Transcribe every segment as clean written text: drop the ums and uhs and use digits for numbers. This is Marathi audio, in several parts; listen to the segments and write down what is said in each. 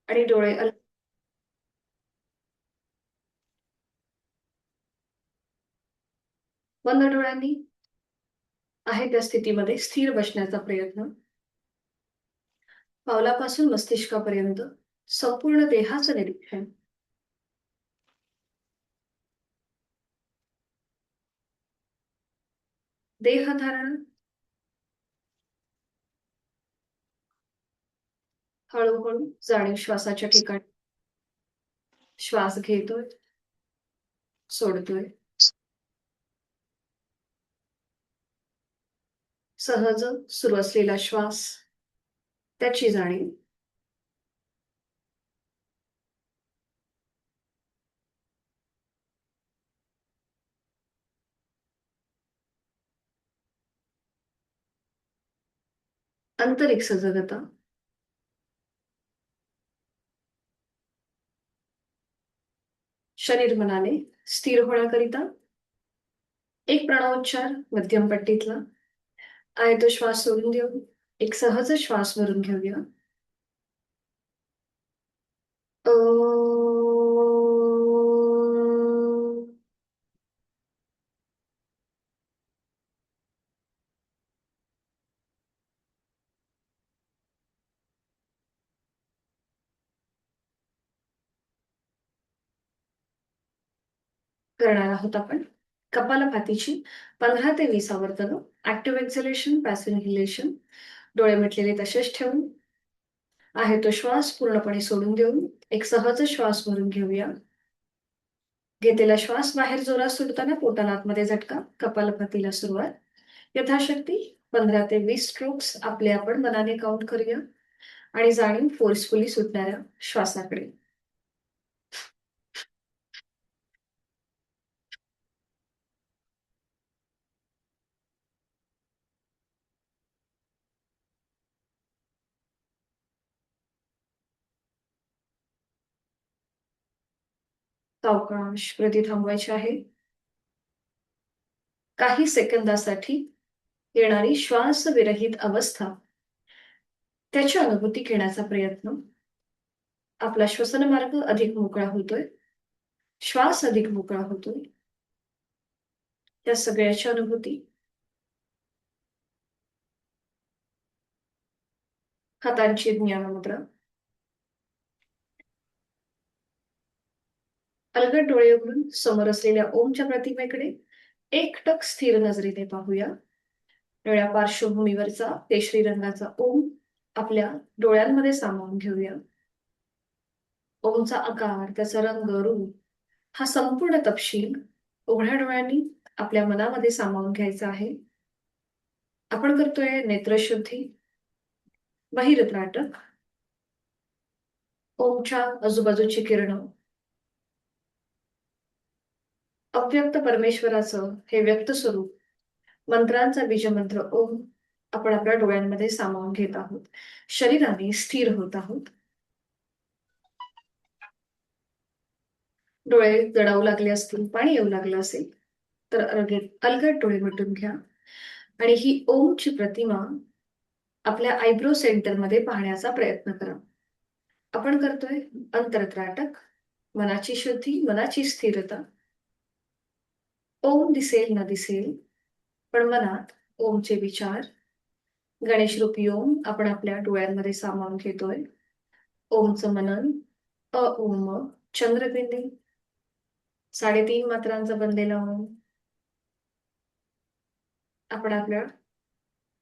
आणि डोळे बंद डोळ्यांनी आहे त्या स्थितीमध्ये स्थिर बसण्याचा प्रयत्न. पावलापासून मस्तिष्कापर्यंत संपूर्ण देहाचं निरीक्षण. देहधारणा. हळूहळू जाणीव श्वासाच्या ठिकाणी. श्वास घेतोय, सोडतोय. सहज सुरू असलेला श्वास, त्याची जाणीव. आंतरिक सजगता. शरीर मनाने स्थिर होण्याकरिता एक प्रणवोच्चार मध्यम पट्टीतला आहे तो श्वास सोडून देऊन एक सहज श्वास भरून घेऊया. करणार आहोत आपण कपालभातीची 15 ते 20 आवर्तन. Active exhalation, passive inhalation. डोळे मिटलेले तसेच ठेवून आहे तो श्वास पूर्णपणे सोडून देऊन एक सहज श्वास भरून घेऊया. घेतलेला श्वास बाहेर जोरात सुटताना पोटाला आतमध्ये झटका. कपालभातीला सुरुवात. यथाशक्ती 15 ते 20 स्ट्रोक्स आपले आपण मनाने काउंट करूया आणि जाणीव फोर्सफुली सुटणाऱ्या श्वासाकडे. सावकाश गती थांबवायची आहे. काही सेकंदासाठी येणारी श्वासविरहित अवस्था, त्याची अनुभूती घेण्याचा प्रयत्न. आपला श्वसन मार्ग अधिक मोकळा होतोय, श्वास अधिक मोकळा होतोय, त्या सगळ्याची अनुभूती. हातांची ज्ञान मुद्रा. अलगद डोळे उघडून समोर असलेल्या ओमच्या प्रतिमेकडे एकटक स्थिर नजरेने पाहूया. डोळ्या पार्श्वभूमीवरचा केशरी रंगाचा ओम आपल्या डोळ्यांमध्ये सामावून घेऊया. ओमचा आकार, त्याचा रंग, रूप, हा संपूर्ण तपशील उघड्या डोळ्यांनी आपल्या मनामध्ये सामावून घ्यायचा आहे. आपण करतोय नेत्रशुद्धी, बहिर्त्राटक. ओमच्या आजूबाजूची किरण, अव्यक्त परमेश्वराचं हे व्यक्त स्वरूप, मंत्रांचा बीजमंत्र ओम आपण आपल्या डोळ्यांमध्ये सामावून घेत आहोत. शरीराने स्थिर होत आहोत. डोळे जडावू लागले असतील, पाणी येऊ लागलं असेल तर अलगद डोळे मिटून घ्या आणि ही ओमची प्रतिमा आपल्या आयब्रो सेंटरमध्ये पाहण्याचा प्रयत्न करा. आपण करतोय अंतरत्राटक, मनाची शुद्धी, मनाची स्थिरता. ओम दिसेल न दिसेल, पण मनात ओमचे विचार. गणेश रूपी ओम आपण आपल्या डोळ्यांमध्ये सामावून घेतोय. ओमचं मनन. अ ओम चंद्रबिंदी, 3.5 मात्रांचा बनलेला ओम आपण आपल्या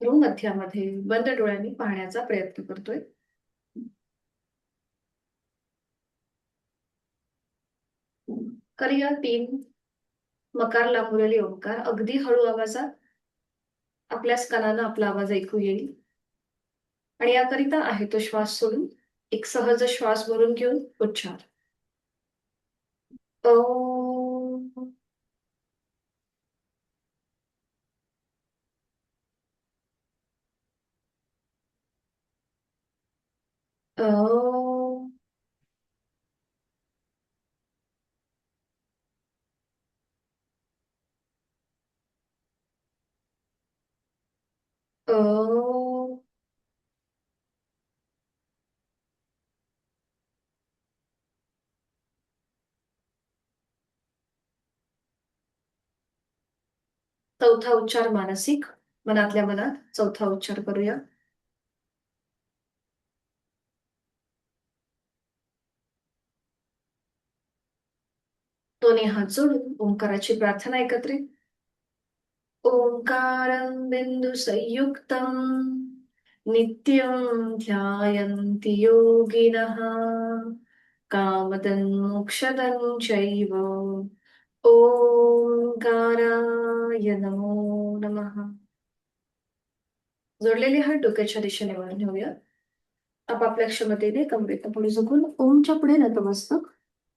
भ्रूमध्यामध्ये बंद डोळ्यांनी पाहण्याचा प्रयत्न करतोय. करूया 3 मकार लांबवलेले ओंकार अगदी हळू आवाजात आपल्याच कानानं आपला आवाज ऐकू येईल. आणि याकरिता आहे तो श्वास सोडून एक सहज श्वास भरून घेऊन उच्चार. ओम. ओम. ओम. चौथा उच्चार मानसिक, मनातल्या मनात चौथा उच्चार करूया. दोन्ही हात जोडून ओंकाराची प्रार्थना एकत्रित. ओंकारं बिंदु संयुक्तम नित्यं ध्यायन्ति योगिनः कामदं चैव. ओंकाराय नमो नमः. जोडलेले हात डोक्याच्या दिशेने वर नेऊया. आपापल्या क्षमतेने कमरेत पुढे झुकून ओमच्या पुढे नतमस्तक.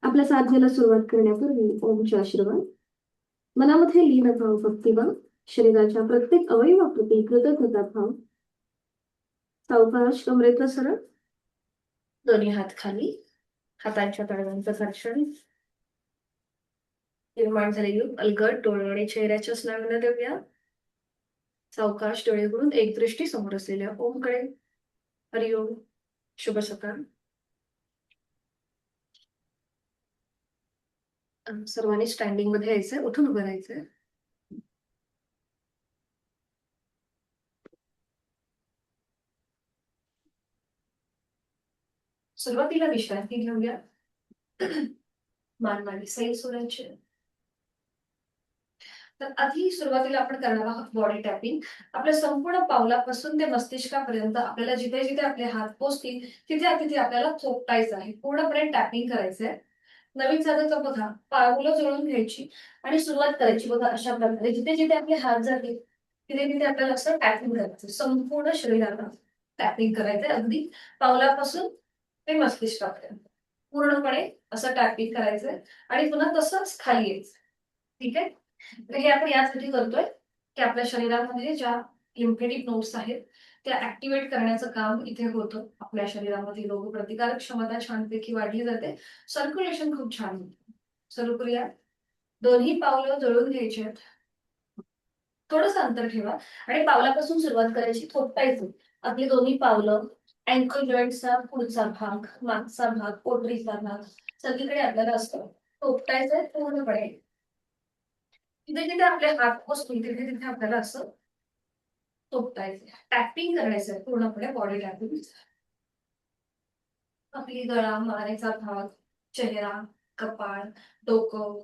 आपल्या साधनेला सुरुवात करण्यापूर्वी ओमचे आशीर्वाद. मनामध्ये लीन भाव, भक्तिभाव, शरीराच्या प्रत्येक अवयवाप्रती कृतज्ञता भाव. सावकाश कमरेतलं सरळ, दोन्ही हात खाली, हातांच्या तळव्यांचं घर्षण. निर्माण झालेली अलगद डोळे चेहऱ्याच्या स्नायूंना देऊया. सावकाश डोळे उघडून एक दृष्टी समोर असलेल्या ओमकडे. हरिओम. शुभ सकाळ. सर्वांनी स्टँडिंग मध्ये यायचंय, उठून उभं राहायचंय. सुरुवातीला विश्रांती घेऊया. मान मांडी सैल सोडायची. तर आधी सुरुवातीला आपण करणार आहोत बॉडी टॅपिंग. आपल्या संपूर्ण पावलापासून ते मस्तिष्कापर्यंत आपल्याला जिथे जिथे आपले हात पोचतील तिथे तिथे आपल्याला थोपटायचं आहे, पूर्णपणे टॅपिंग करायचंय. नवीन साधं बघा, पावलं जोडून घ्यायची आणि सुरुवात करायची बघा अशा प्रकारे. जिथे जिथे आपले हात जातील तिथे तिथे आपल्याला असं टॅपिंग करायचं, संपूर्ण शरीराला टॅपिंग करायचंय, अगदी पावलापासून ते मस्तिष्कापर्यंत पूर्णपणे असं टॅपिंग करायचंय आणि पुन्हा तसंच खाली यायचं. ठीक आहे. तर हे आपण यासाठी करतोय की आपल्या शरीरामध्ये ज्या लिम्फेटिक नोड्स आहेत त्या ऍक्टिव्हेट करण्याचं काम इथे होतं. आपल्या शरीरामध्ये रोगप्रतिकारक क्षमता छानपैकी वाढली जाते, सर्क्युलेशन खूप छान होतं. सुरू करूया. दोन्ही पावलं जळून घ्यायची आहेत. थोडंसं अंतर ठेवा आणि पावलापासून सुरुवात करायची, थोपटायचं. आपली दोन्ही पावलं, अँकल जॉईंटचा पुढचा भाग, मागचा भाग, पोटरीचा भाग सगळीकडे आपल्याला असतं थोपटायचंय पूर्णपणे. तिथे जिथे आपले हात पोचतील तिथे तिथे आपल्याला असं थोपटायचं, टॅपिंग करायचं पूर्णपणे, बॉडी टॅपिंग. आपली गळा, मानेचा भाग, चेहरा, कपाळ, डोकं.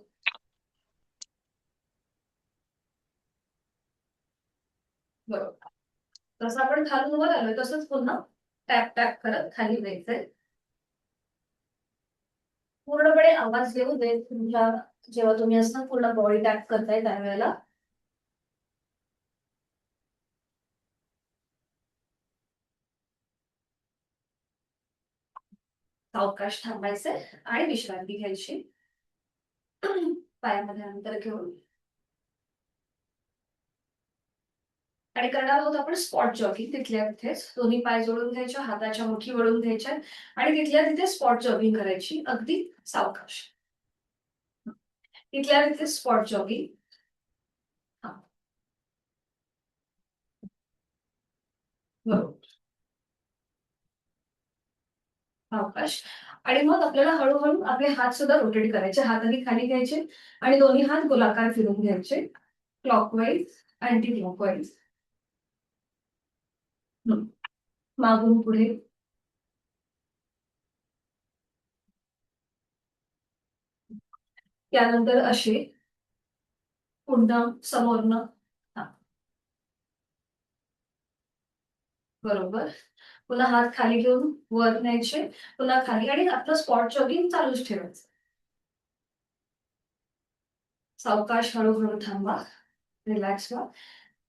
बरोबर. जसं आपण खालून वर आलोय तसंच पुन्हा टॅप टॅप करत खाली जायचंय. पूर्णपणे आवाज येऊ दे तुमच्या, जेव्हा तुम्ही असं पूर्ण बॉडी टॅप करताय त्यावेळेला. सावकाश थांबायचंय आणि विश्रांती घ्यायची. पायामध्ये अंतर घेऊन आणि करणार आहोत आपण स्पॉट जॉगिंग. तिथल्या तिथेच दोन्ही पाय जोडून घ्यायचे, हाताच्या मुठी वळून घ्यायच्या आणि तिथल्या तिथे स्पॉट जॉगिंग करायची, अगदी सावकाश. तिथल्या तिथे स्पॉट जॉगिंग. बरोबर. सावकाश. आणि मग आपल्याला हळूहळू आपले हात सुद्धा रोटेट करायचे. हात आधी खाली घ्यायचे आणि दोन्ही हात गोलाकार फिरून घ्यायचे, क्लॉकवाईज, अँटी क्लॉकवाईज. मागून पुढे. त्यानंतर असे पुन्हा समोरनं. बरोबर. पुन्हा हात खाली घेऊन वर न्यायचे, पुन्हा खाली आणि आपलं स्पॉट जॉगिंग चालूच ठेवायचं. सावकाश हळूहळू थांबा, रिलॅक्स व्हा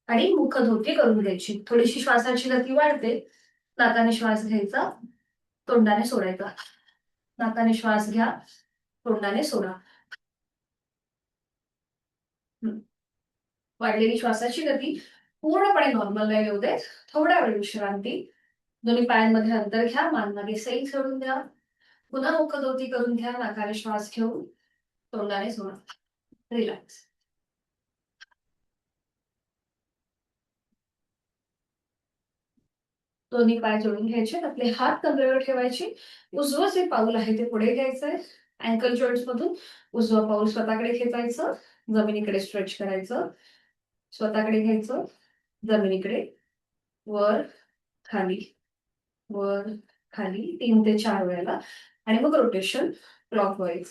आणि मुखधोके करून घ्यायची. थोडीशी श्वासाची गती वाढते. नाकाने श्वास घ्यायचा, तोंडाने सोडायचा. नाकाने श्वास घ्या, तोंडाने सोडा. वाढलेली श्वासाची गती पूर्णपणे नॉर्मलला येऊ देत. थोड्या वेळ विश्रांती. दोन्ही पायांमध्ये अंतर घ्या, मान मागे सैल सोडून द्या. पुन्हा मुखधोती करून घ्या, नाकाने श्वास घेऊन तोंडाने सोडा. रिलॅक्स. दोन्ही पाय जोडून घ्यायचे, आपले हात कमरेवर ठेवायचे. उजवं जे पाऊल आहे ते पुढे घ्यायचंय. अँकल जॉईंट्स मधून उजवं पाऊल स्वतःकडे खेचायचं, जमिनीकडे स्ट्रेच करायचं. स्वतःकडे घ्यायचं, जमिनीकडे, वर खाली, वर खाली 3 ते 4 वेळेला आणि मग रोटेशन क्लॉकवाईज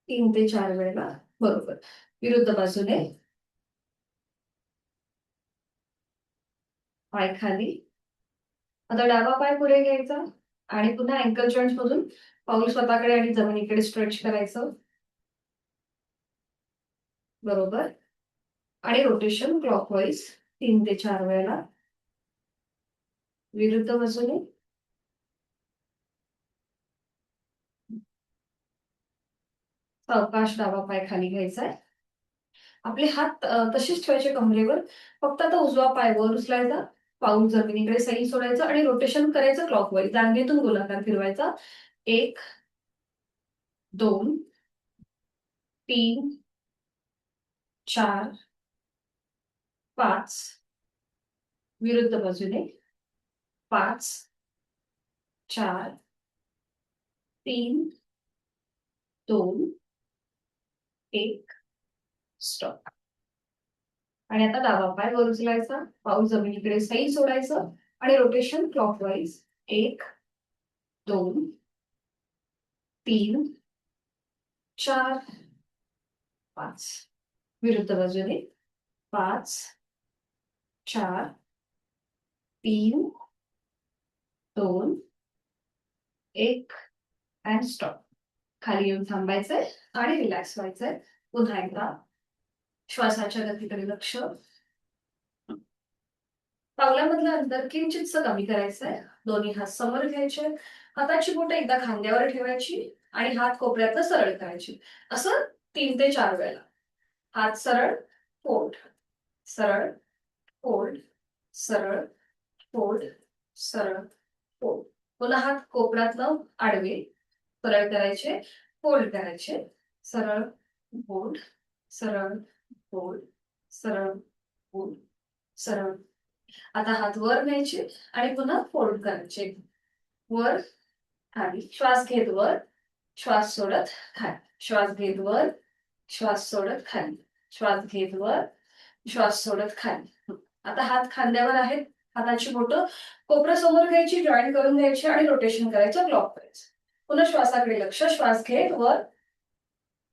3 ते 4 वेळेला. बरोबर. विरुद्ध बाजूने पाय खाली. आता डावा पाय पुढे घ्यायचा आणि पुन्हा अँकल जॉइंट मधून पाऊल स्वतःकडे आणि जमिनीकडे स्ट्रेच करायचं. बरोबर. आणि रोटेशन क्लॉकवाईज 3 ते 4 वेळेला. विरुद्ध बाजूने सावकाश डावा पाय खाली घ्यायचा आहे. आपले हात तसेच ठेवायचे कमरेवर. फक्त आता उजवा पाय वर उचलायचा, पाऊल जमिनीकडे सैल सोडायचं आणि रोटेशन करायचं क्लॉकवाईज. जांघेतून गोलाकार फिरवायचा. 1, 2, 3, 4, 5. विरुद्ध बाजूने 5, 4, 3, 2, 1. स्टॉप. आणि आता डावा पाय वर उचलायचा, पाऊल जमिनीकडे सैल सोडायचं आणि रोटेशन क्लॉकवाईज. 1, 2, 3, 4, 5. विरुद्ध बाजूने 5, 4, 3, 2, 1. And stop. खाली येऊन थांबायचंय आणि रिलॅक्स व्हायचंय. पुन्हा एकदा श्वासाच्या गतीकडे लक्ष. पावलामधलं अंतर किंचितसं कमी करायचंय. दोन्ही हात समोर घ्यायचे. हाताची बोटं एकदा खांद्यावर ठेवायची आणि हात कोपऱ्यातनं सरळ करायची. असं 3 ते 4 वेळेला. हात सरळ, फोल्ड, सरळ, फोल्ड, सरळ, फोल्ड, सरळ, फोल्ड. पुन्हा हात कोपऱ्यातनं आडवे, सरळ करायचे, फोल्ड करायचे, सरळ, फोल्ड, सरळ, फोल्ड, सरळ, फोल्ड, सरळ. आता हात वर न्यायचे आणि पुन्हा फोल्ड करायचे. वर, खाली. श्वास घेत वर, श्वास सोडत खाली. श्वास घेत वर, श्वास सोडत खाली. श्वास घेत वर, श्वास सोडत खाली. आता हात खांद्यावर आहेत. हाताची बोटं कोपऱ्यासमोर घ्यायची, जॉईन करून घ्यायची आणि रोटेशन करायचं क्लॉकवाईज. पुन्हा श्वासाकडे लक्ष. श्वास घेत वर,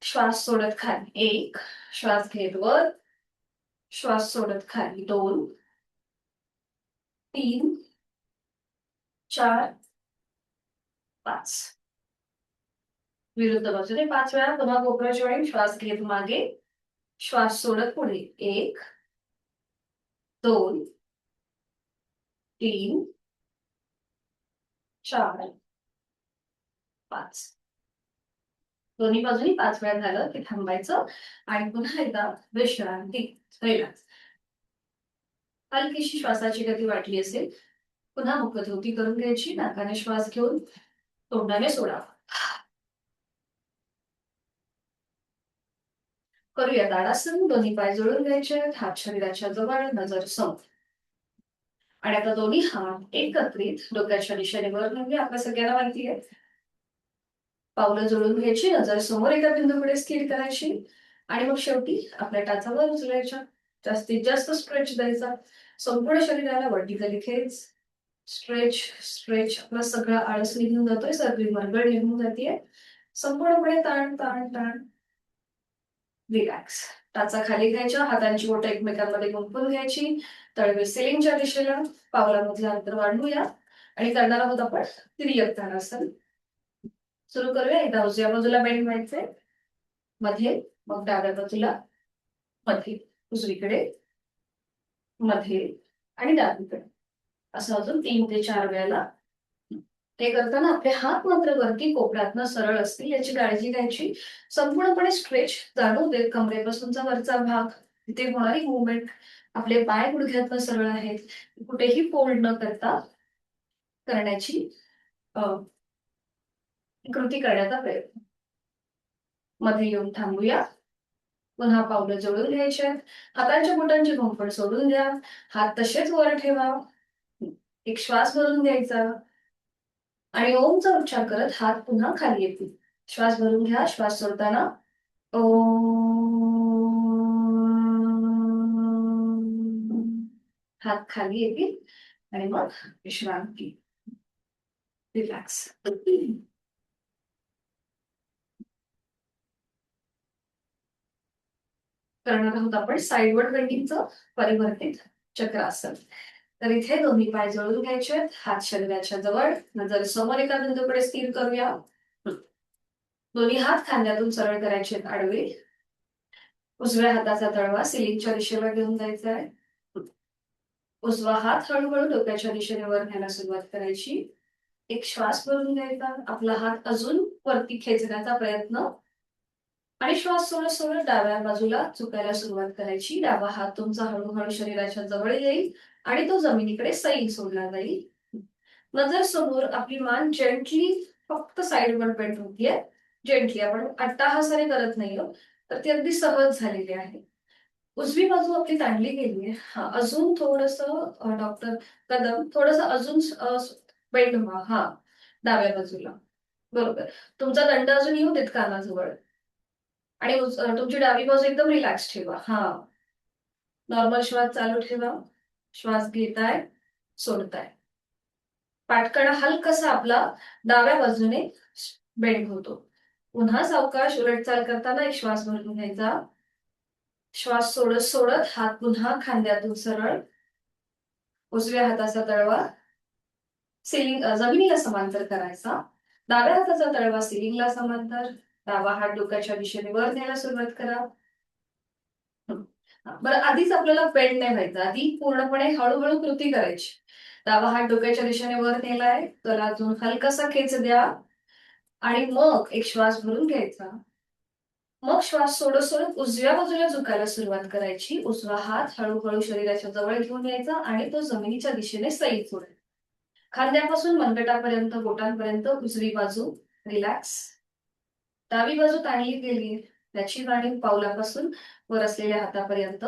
श्वास सोडत खाली. 1. श्वास घेत वर, श्वास सोडत खाली. 2, 3, 4, 5. विरुद्ध बाजूने 5 वेळा पुन्हा कोपरा जॉईन. श्वास घेत मागे, श्वास सोडत पुढे. 1, 2, 3, 4, 5. दोन्ही बाजूनी 5 वेळा झालं की थांबायचं आणि पुन्हा एकदा विश्रांती. रिलॅक्स. हलकीशी श्वासाची गती वाटली असेल, पुन्हा मुखधोती करून घ्यायची. नाकाने श्वास घेऊन तोंडाने सोडावा. करूया ताडासन. दोन्ही पाय जोडून घ्यायचे, हात शरीराच्या जवळ, नजर समोर. आणि आता दोन्ही हात एकत्रित डोक्याच्या दिशेने वर नेऊया. आपल्या सगळ्यांना माहिती आहे. पावलं जोडून घ्यायची, नजर समोर एका बिंदूकडे स्थिर करायची आणि मग शेवटी आपल्या टाचा वर उचलायच्या. जास्तीत जास्त स्ट्रेच द्यायचा. संपूर्ण शरीराला वर्टिकली खेच. Stretch, stretch. आपला सगळा आळस निघून जातोय, सगळी मरगळ निघून जाते. संपूर्णपणे ताण ताण ताण. रिलॅक्स. टाचा खाली घ्यायच्या, हातांची बोटं एकमेकांमध्ये गुंफून घ्यायची. तळवे सिलिंगच्या दिशेला. पावलामधलं अंतर वाढवूया आणि करणार आहोत आपण तिर्यक ताडासन. सुरू करूया. एकदा उजव्या बाजूला बेंड व्हायचंय, मध्ये, मग डाव्या बाजूला, मध्ये, उजवीकडे, मध्ये आणि डावीकडे. असं अजून 3 ते 4 वेळेला. ते करताना आपले हात मात्र वरती कोपऱ्यातनं सरळ असतील याची काळजी घ्यायची. संपूर्णपणे स्ट्रेच जाणवू देत. कमरेपासूनचा वरचा भाग, तिथे होणारी मुवमेंट. आपले पाय गुडघ्यातनं सरळ आहेत. कुठेही फोल्ड न करता करण्याची कृती करण्याचा प्रयत्न. मध्ये येऊन थांबूया. पुन्हा पावलं जोडून घ्यायचे. हातांच्या बोटांची घुंफड सोडून द्या. हात तसेच वर ठेवा. एक श्वास भरून घ्यायचा आणि ओमचा उच्चार करत हात पुन्हा खाली येतील. श्वास भरून घ्या. श्वास सोडताना ओम. हात खाली येतील आणि मग विश्रांती, रिलॅक्स. करणार आहोत आपण साइडवर्ड बेंडिंगचं परिवर्तित चक्रासन. तर इथे दोन्ही पाय जोडून घ्यायचे, हात शरीराच्या जवळ, नजर समोर एका बिंदूकडे स्थिर करूया. दोन्ही हात खांद्यातून सरळ करायचे आडवे. उजव्या हाताचा तळवा सिलिंगच्या दिशेला घेऊन जायचा आहे. उजवा हात हळूहळू डोक्याच्या दिशेने वर न्यायला सुरुवात करायची. एक श्वास भरून घ्यायचा, आपला हात अजून वरती खेचण्याचा प्रयत्न आणि श्वास सोडत सोडत डाव्या बाजूला झुकायला सुरुवात करायची. डावा हात तुमचा हळूहळू शरीराच्या जवळ येईल आणि तो जमिनीकडे सैल सोडला जाईल. नजर समोर, आपली मान जेंटली फक्त साईडवर बेंड होतीये. जेंटली, आपण अट्टाहासाने करत नाहीये, तर ती अगदी सहज झालेली आहे. उजवी बाजू आपली ताणली गेलीये. हा, अजून थोडस डॉक्टर कदम, थोडस अजून बेंड व्हा. हा, डाव्या बाजूला. बरोबर. तुमचा दंड अजून येऊ देत कानाजवळ आणि तुमची डावी बाजू एकदम रिलॅक्स ठेवा. हा, नॉर्मल श्वास चालू ठेवा. श्वास घेताय, सोडताय. पाठकणा हलकासा आपला डाव्या बाजूने बेंड होतो. पुन्हा सावकाश उलटचाल करताना एक श्वास भरून घ्यायचा. श्वास सोडत सोडत हात पुन्हा खांद्यातून सरळ. उजव्या हाताचा तळवा जमिनीला समांतर करायचा. डाव्या हाताचा तळवा सिलिंगला समांतर. डावा हात डोक्याच्या दिशेने वर न्यायला सुरुवात करा. बरं, आधीच आपल्याला बेंड नाही व्हायचं, आधी पूर्णपणे हळूहळू कृती करायची. डावा हात डोक्याच्या दिशेने वर नेलाय, तर अजून हलकासा खेच द्या आणि मग एक श्वास भरून घ्यायचा. मग श्वास सोडत सोडत उजव्या बाजूला झुकायला सुरुवात करायची. उजवा हात हळूहळू शरीराच्या जवळ घेऊन यायचा आणि तो जमिनीच्या दिशेने सैल सोडायचा. खांद्यापासून मनगटापर्यंत, बोटांपर्यंत उजवी बाजू रिलॅक्स. डावी बाजू ताणली गेली, त्याची जाणीव पावलापासून वर असलेल्या हातापर्यंत.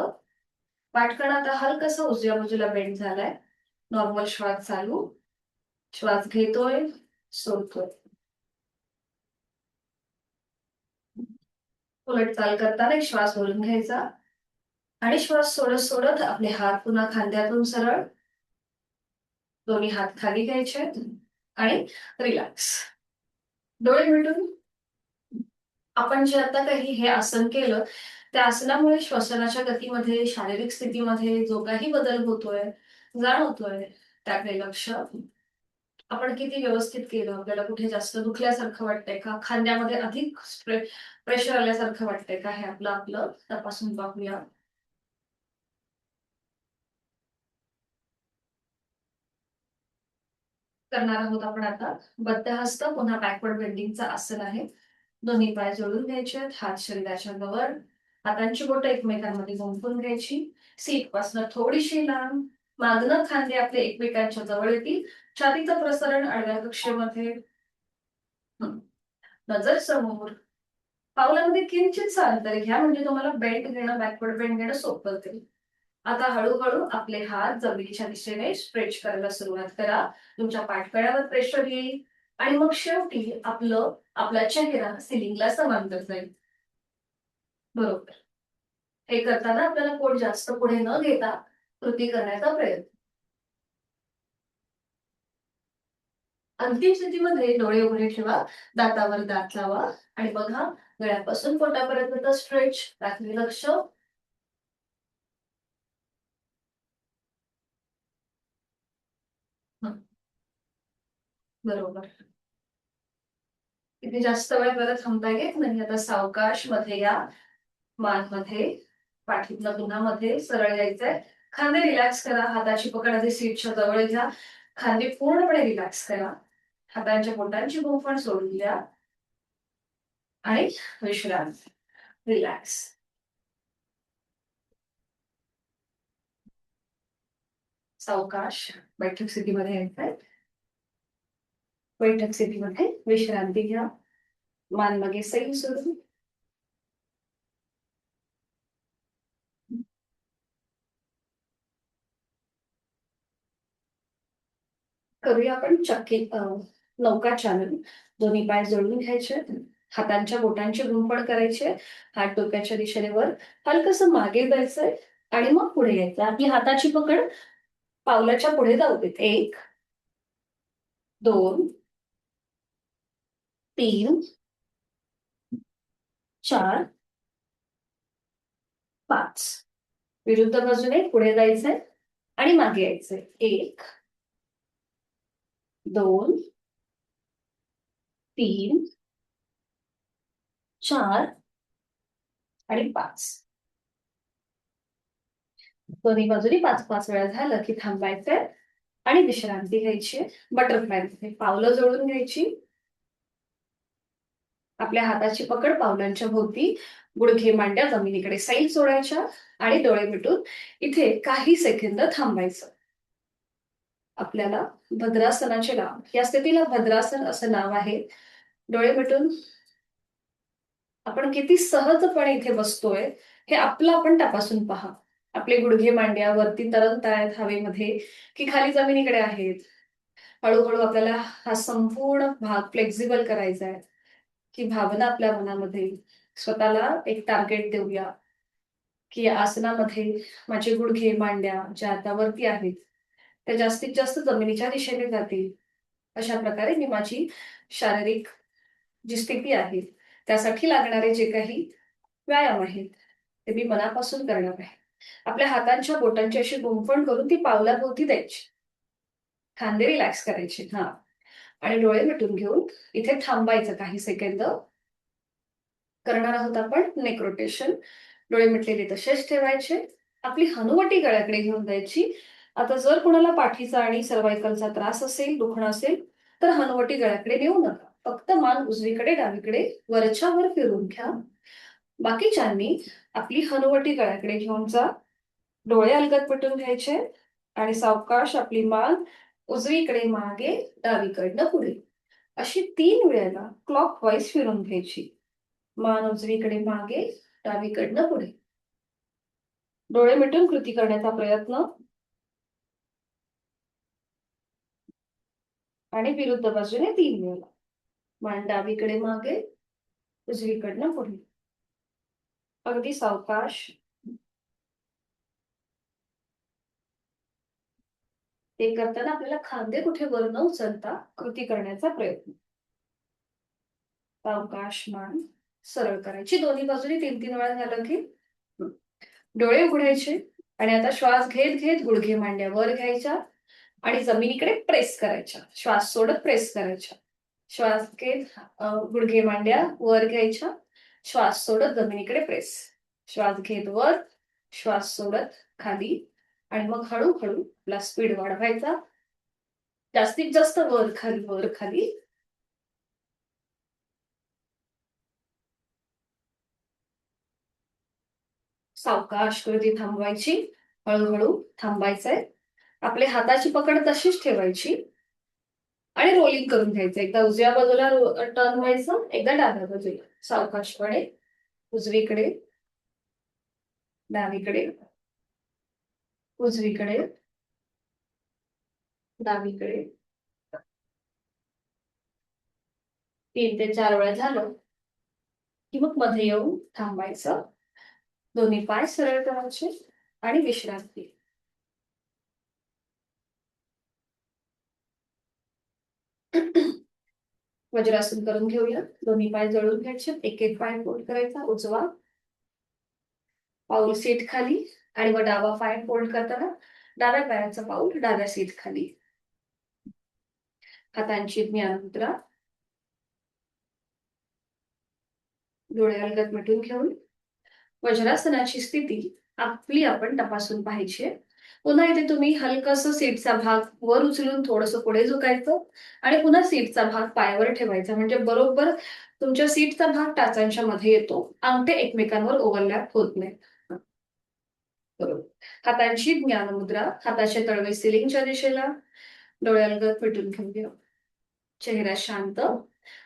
पाठकणा आता हलकासा उजव्या बाजूला बेंड झालाय. नॉर्मल श्वास चालू. श्वास घेतोय, सोडतोय. उलट चाल करताना एक श्वास भरून घ्यायचा आणि श्वास सोडत सोडत आपले हात पुन्हा खांद्यातून सरळ. दोन्ही हात खाली घ्यायचे आणि रिलॅक्स. डोळे मिटून आपण जे आता काही हे आसन केलं, त्या आसनामुळे श्वसनाच्या गतीमध्ये, शारीरिक स्थितीमध्ये जो काही बदल होतोय, जाणवतोय, त्याकडे लक्ष. आपण किती व्यवस्थित केलं, आपल्याला कुठे जास्त दुखल्यासारखं वाटतंय का, खांद्यामध्ये अधिक प्रेशर आल्यासारखं वाटतंय का, हे आपलं आपलं तपासून पाहूया. करणार आहोत आपण आता बद्धहस्त पुन्हा बॅकवर्ड बेंडिंगचं आसन आहे. दोन्ही पाय जोडून घ्यायचे, हात शरीराच्या वर, हातांची बोटं एकमेकांमध्ये गुंफून घ्यायची. सीट पासून थोडीशी लांब, मागणं खांदे आपले एकमेकांच्या जवळ येतील. छातीचं प्रसारण आडव्या कक्षेमध्ये. नजर समोर, पावलामध्ये किंचित अंतर घ्या, म्हणजे तुम्हाला बेंड घेणं, बॅकवर्ड बेंड घेणं सोपं जाईल. आता हळूहळू आपले हात जमिनीच्या दिशेने स्ट्रेच करायला सुरुवात करा. तुमच्या पाठकळ्यावर प्रेशर येईल आणि मग शेवटी आपला चेहरा सिलिंगला समांतर जाईल. बरोबर. हे करताना आपल्याला पोट जास्त पुढे न घेता कृती करण्याचा प्रयत्न. अंतिम स्थितीमध्ये डोळे उघडे ठेवा, दातावर दात लावा आणि बघा, गळ्यापासून पोटापर्यंत स्ट्रेच. रात्री लक्ष. बरोबर. इथे जास्त वेळ परत थांबता येत नाही. आता सावकाश मध्ये या, मान मध्ये, पाठीतनं पुन्हा मध्ये सरळ यायचंय. खांदे रिलॅक्स करा, हाताची पकड आधी सीटच्या जवळ घ्या. खांदे पूर्णपणे रिलॅक्स करा. हातांच्या बोटांची गुंफण सोडून द्या आणि विश्रांती, रिलॅक्स. सावकाश बैठक स्थितीमध्ये यायचंय. बैठक स्थितीमध्ये विश्रांती घ्या. मान मागे सैल सोडून. करूया आपण चक्की नौका चालन. दोन्ही पाय जोडून घ्यायचे, हातांच्या बोटांची गुंफण करायचे. हात डोक्याच्या दिशेने वर, हलकस मागे जायचंय आणि मग पुढे यायचं. आपली हाताची पकड पावलाच्या पुढे जाऊ देत. 1, 2, 3, 4, 5. विरुद्ध बाजूने पुढे जायचंय आणि मागे यायचंय. 1, 2, 3, 4 आणि 5. दोन्ही बाजूनी 5-5 वेळा झालं की थांबायचंय आणि विश्रांती घ्यायची. बटरफ्लाय पावलं जोडून घ्यायची. आपल्या हाताची पकड पावलांच्या भोवती, गुडघे मांड्या जमिनीकडे सैल सोडायच्या आणि डोळे मिटून इथे काही सेकंद थांबायचं. आपल्याला भद्रासनाचे नाव, या स्थितीला भद्रासन असं नाव आहे. डोळे मिटून आपण किती सहजपणे इथे बसतोय हे आपलं आपण तपासून पहा. आपले गुडघे मांड्या वरती तरंगतायत हवेमध्ये की खाली जमिनीकडे आहेत. हळूहळू आपल्याला हा संपूर्ण भाग फ्लेक्झिबल करायचा आहे. की भावना आपल्या मनामध्ये स्वतःला एक टार्गेट देऊया की या आसनामध्ये माझे गुडघे मांड्या ज्या आता वरती आहेत त्या जास्तीत जास्त जमिनीच्या दिशेने जातील. अशा प्रकारे मी माझी शारीरिक जी स्थिती आहे त्यासाठी लागणारे जे काही व्यायाम आहेत ते मी मनापासून करणार आहे. आपल्या हातांच्या बोटांची अशी गुंफण करून ती पावलाभोवती द्यायची. खांदे रिलॅक्स करायचे. हा, आणि डोळे मिटून घेऊन इथे थांबायचं काही सेकंद. करणार आहोत आपण नेक रोटेशन. डोळे मिटलेले तसेच ठेवायचे. आपली हनुवटी गळ्याकडे घेऊन जायची. आता जर कोणाला पाठीचा आणि सर्वायकलचा त्रास असेल, दुखणं असेल तर हनुवटी गळ्याकडे नेऊ नका. फक्त मान उजवीकडे डावीकडे वरच्या वर फिरून घ्या. बाकीच्यांनी आपली हनुवटी गळ्याकडे घेऊन जा. डोळे अलगद मिटून घ्यायचे आणि सावकाश आपली मान उजवीकडे मागे डावीकडनं पुढे अशी 3 वेळेला क्लॉकवाईज फिरून घ्यायची. मान उजवीकडे मागे डावीकडनं पुढे. डोळे मिटून कृती करण्याचा प्रयत्न आणि विरुद्ध बाजूने 3 वेळेला. मान डावीकडे मागे उजवीकडनं पुढे. अगदी सावकाश. ते करताना आपल्याला खांदे कुठे वर न उचलता कृती करण्याचा प्रयत्न. सावकाश मान सरळ करायची. दोन्ही बाजूने 3-3 वेळा झालं की डोळे उघडायचे आणि आता श्वास घेत घेत गुडघे मांड्या वर घ्यायच्या आणि जमिनीकडे प्रेस करायच्या. श्वास सोडत प्रेस करायच्या. श्वास घेत गुडघे मांड्या वर घ्यायच्या. श्वास सोडत जमिनीकडे प्रेस. श्वास घेत वर, श्वास सोडत खाली आणि मग हळूहळू आपला स्पीड वाढवायचा. जास्तीत जास्त वर खाली वर खाली. सावकाश कृती थांबवायची. हळूहळू थांबायचंय. आपल्या हाताची पकड तशीच ठेवायची आणि रोलिंग करून घ्यायचं. एकदा उजव्या बाजूला टर्न व्हायचं, एकदा डाव्या बाजूला. सावकाशपणे उजवीकडे डावीकडे उजवीकडे डावीकडे. 3 ते 4 वेळा झालं की मग मध्ये येऊन थांबायचं. दोन्ही पाय सरळ करायचे आणि विश्रांती. वज्रासन करून घेऊया. दोन्ही पाय जळून घ्यायचे. एक एक पाय फोल्ड करायचा. उजवा पाऊल सीट खाली आणि मग डावा पाय फोल्ड करताना डाव्या पायाचा पाऊल डाव्या सीट खाली. हातांची ज्ञान मुद्रा. डोळे अलगद मिटून घेऊन वज्रासनाची स्थिती आपली आपण तपासून पाहिजे. पुन्हा इथे तुम्ही हलकस सीटचा भाग वर उचलून थोडस पुढे झुकायचं आणि पुन्हा सीटचा भाग पायावर ठेवायचा. म्हणजे बरोबर तुमच्या सीटचा भाग टाचांच्या मध्ये येतो. अंगठे एकमेकांवर ओव्हरलॅप होत नाही. बरोबर. हातांची ज्ञानमुद्रा. हाताचे तळवे सिलिंगच्या दिशेला. डोळे अलगद मिटून घेऊया. चेहरा शांत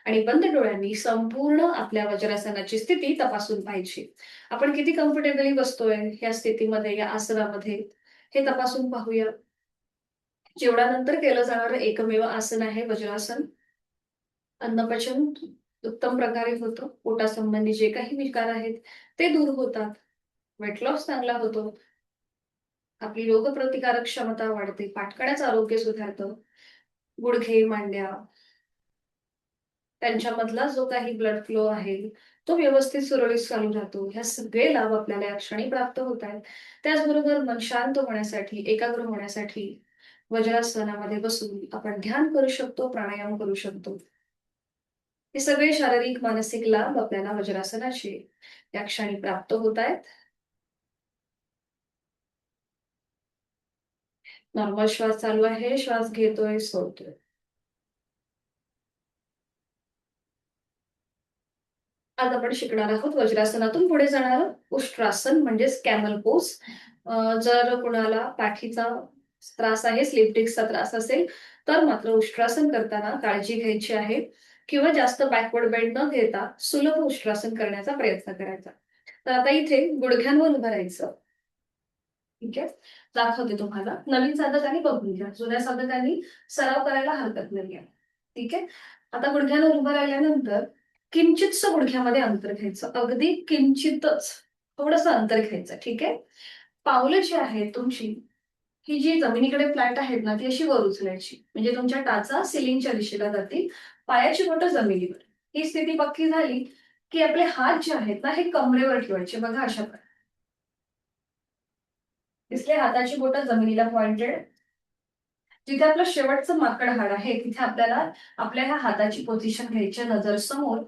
आणि बंद डोळ्यांनी संपूर्ण आपल्या वज्रासनाची स्थिती तपासून पाहिजे. आपण किती कम्फर्टेबली बसतोय या स्थितीमध्ये, या आसनामध्ये हे तपासून पाहूया. जेवणानंतर केलं जाणारं एकमेव आसन आहे वज्रासन. अन्नपचन उत्तम प्रकारे होतं. पोटासंबंधी जे काही विकार आहेत ते दूर होतात. वेट लॉस चांगला होतो. आपली रोगप्रतिकारक क्षमता वाढते, पाठकळ्याचं आरोग्य सुधारतं, गुडघे, मांड्या त्यांच्यामधला जो काही ब्लड फ्लो आहे तो व्यवस्थित सुरळीत चालू राहतो. ह्या सगळे लाभ आपल्याला या क्षणी प्राप्त होत आहेत. त्याचबरोबर मन शांत होण्यासाठी, एकाग्र होण्यासाठी वज्रासनामध्ये बसून आपण ध्यान करू शकतो, प्राणायाम करू शकतो. हे सगळे शारीरिक, मानसिक लाभ आपल्याला वज्रासनाचे या क्षणी प्राप्त होत आहेत. नॉर्मल श्वास चालू आहे, श्वास घेतोय, सोडतोय. आज आपण शिकणार आहोत वज्रासनातून पुढे जाणारं उष्ट्रासन म्हणजेच कॅमल पोज. जर कुणाला पाठीचा त्रास आहे, स्लिप डिस्कचा त्रास असेल, तर मात्र उष्ट्रासन करताना काळजी घ्यायची आहे किंवा जास्त बॅकवर्ड बेंड न घेता सुलभ उष्ट्रासन करण्याचा प्रयत्न करायचा. तर आता इथे गुडघ्यांवर उभं राहायचं. ठीक आहे, दाखवते तुम्हाला. नवीन साधकांनी बघून घ्या, जुन्या साधकांनी सराव करायला हरकत नाहीये. ठीक आहे, आता गुडघ्यांवर उभं राहिल्यानंतर किंचितसं गुडघ्यामध्ये अंतर घ्यायचं, अगदी किंचितच थोडंसं अंतर घ्यायचं. ठीक आहे, पावलं जी आहेत तुमची, ही जी जमिनीकडे फ्लॅट आहेत ना, ती अशी वर उचलायची, म्हणजे तुमच्या टाचा सिलिंगच्या दिशेला जातील, पायाची बोटं जमिनीवर. ही स्थिती पक्की झाली की आपले हात जे आहेत ना, हे कमरेवर ठेवायचे. बघा अशा प्रकारे दिसले, हाताची बोटं जमिनीला पॉइंटेड. जिथे आपलं शेवटचं माकड हाड आहे तिथे आपल्याला आपल्या ह्या हाताची पोझिशन घ्यायची, नजर समोर.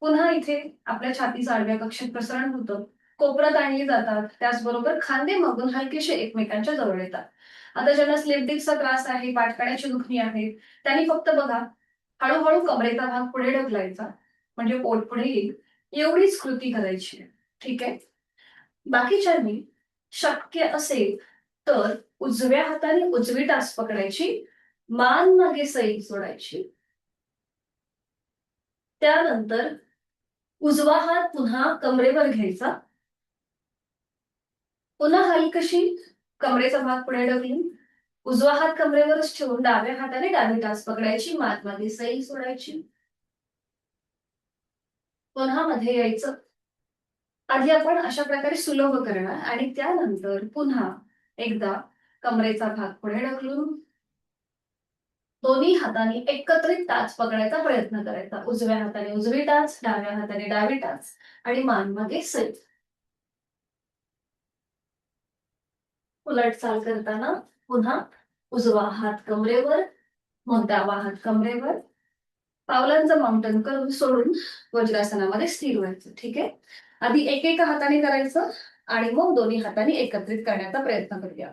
पुन्हा इथे आपल्या छातीचं आडव्या कक्षेत प्रसरण होतं, कोपरात आणली जातात, त्याचबरोबर खांदे मागून हलकेसे एकमेकांच्या जवळ येतात. आता ज्यांना स्लिप डिस्कचा त्रास आहे, पाठकाड्याची दुखणी आहे, त्यांनी फक्त बघा हळूहळू कमरेचा भाग पुढे ढकलायचा, म्हणजे पोट पुढे येईल, एवढीच कृती करायची आहे. ठीक आहे, बाकीच्यांनी शक्य असेल तर उजव्या हाताने उजवी टाच पकडायची, मान मागे सैल सोडायची. त्यानंतर उजवा हात पुन्हा कमरेवर घ्यायचा, पुन्हा हलकशी कमरेचा भाग पुढे ढकलून उजवा हात कमरेवरच ठेवून डाव्या हाताने डावी टाच पकडायची, मान मागे सैल सोडायची. पुन्हा मध्ये यायचं. आधी आपण अशा प्रकारे सुलभ करणार आणि त्यानंतर पुन्हा एकदा कमरेचा भाग पुढे ढकलून दोन्ही हातांनी एकत्रित टाच पकडायचा प्रयत्न करायचा. उजव्या हाताने उजवी टाच, डाव्या हाताने डावी टाच आणि मान मागे सैल. उलट चाल करताना पुन्हा उजवा हात कमरेवर, मग डावा हात कमरेवर, पावलांचं माउंटन करून सोडून वज्रासनामध्ये स्थिर व्हायचं. ठीक आहे, आधी एकेका हाताने करायचं आणि मग दोन्ही हातांनी एकत्रित करण्याचा प्रयत्न करूया.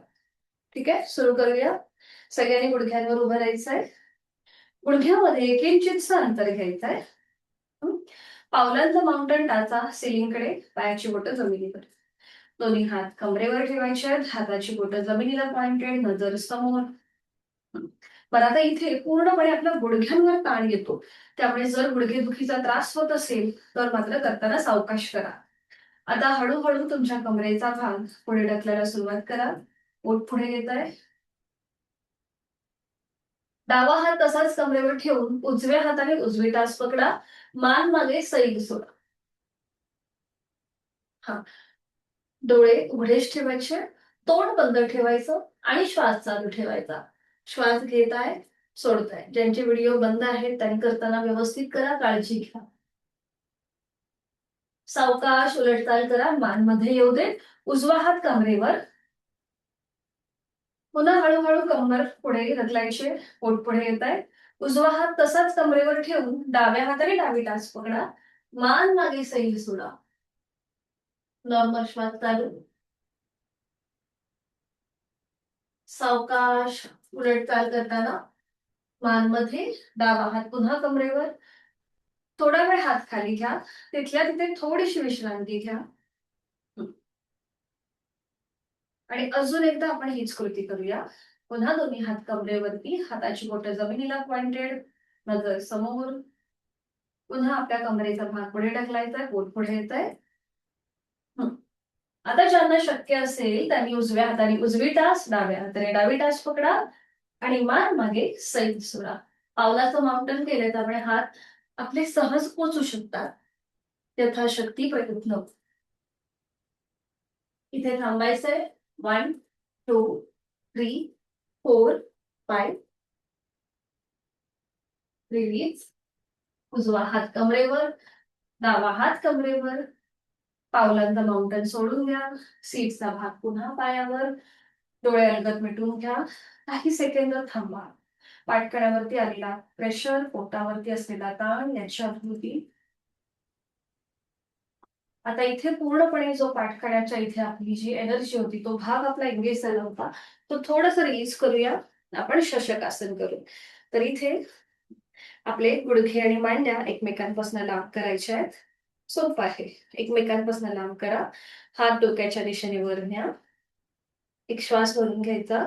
ठीक आहे, सुरू करूया. सगळ्यांनी गुडघ्यांवर उभं राहायचंय, गुडघ्यामध्ये किंचितसं अंतर घ्यायचंय. पावलांचं माउंटन टाचा सिलिंगकडे, पायाची बोटं जमिनीवर. दोन्ही हात कमरेवर ठेवायचे आहेत, हाताची बोटं जमिनीला पॉइंटेड, नजर समोर. पण आता इथे पूर्णपणे आपल्या गुडघ्यांवर ताण येतो, त्यामुळे जर गुडघेदुखीचा त्रास होत असेल तर मात्र करताना सावकाश करा. आता हळूहळू तुमच्या कमरेचा भाग पुढे ढकलायला सुरुवात करा. पोट पुढे येत आहे, डावा हात तसाच कमरेवर ठेवून उजव्या हाताने उजवी टाच पकडा, मान मागे सैल सोडा. हा, डोळे उघडेच ठेवायचे, तोंड बंद ठेवायचं आणि श्वास चालू ठेवायचा. श्वास घेताय, सोडताय. ज्यांचे व्हिडिओ बंद आहेत त्यांनी करताना व्यवस्थित करा, काळजी घ्या. सावकाश उलटचाल करा, मान मध्ये येऊ दे. उजवा हात कमरेवर, पुन्हा हळूहळू कंबर पुढे ढकलायचे, पोट पुढे येत आहे. उजवा हात तसाच कमरेवर ठेवून डाव्या हाताने डावी टाच पकडा, मान मागे सैल सोडा. नॉर्मल श्वास चालू. सावकाश उलटचाल करताना मान मध्ये, डावा हात पुन्हा कमरेवर, थोडा वेळ हात खाली घ्या, तिथल्या तिथे थोडीशी विश्रांती घ्या आणि अजून एकदा आपण हीच कृती करूया. पुन्हा दोन्ही हात कमरेवरती, हाताची बोटं जमिनीला पॉइंटेड, नजर समोर. पुन्हा आपल्या कमरेचा भाग पुढे ढकलायचा आहे, पोट पुढे येत आहे. आता ज्यांना शक्य असेल त्यांनी उजव्या हाताने उजवी टाच, डाव्या हाताने डावी टाच पकडा आणि मान मागे सैल सोडा. पावलाचं माउंटन केलंय त्यामुळे हात आपले सहज पोचू शकतात. यथाशक्ती प्रयत्न. इथे थांबायचंय. 1 2 3 4 5 रिलीज. उजवा हात कमरेवर, डावा हात कमरेवर, पावलांचा माउंटन सोडून घ्या. सीटचा भाग पुन्हा पायावर, डोळे अलगद मिटून घ्या. काही सेकंद थांबा. पाठकण्यावरती आलेला प्रेशर, पोटावरती असलेला ताण याची अनुभूती. आता इथे पूर्णपणे जो पाठकण्याच्या इथे आपली जी एनर्जी होती तो भाग आपला एंगेज झाला होता, तो थोडस रिलीज करूया. आपण शशकासन करू. तर इथे आपले गुडघे आणि मांड्या एकमेकांपासून लांब करायचे आहेत. सोपं आहे. एकमेकांपासून लांब करा. हात डोक्याच्या दिशेने वर न्या. एक श्वास भरून घ्यायचा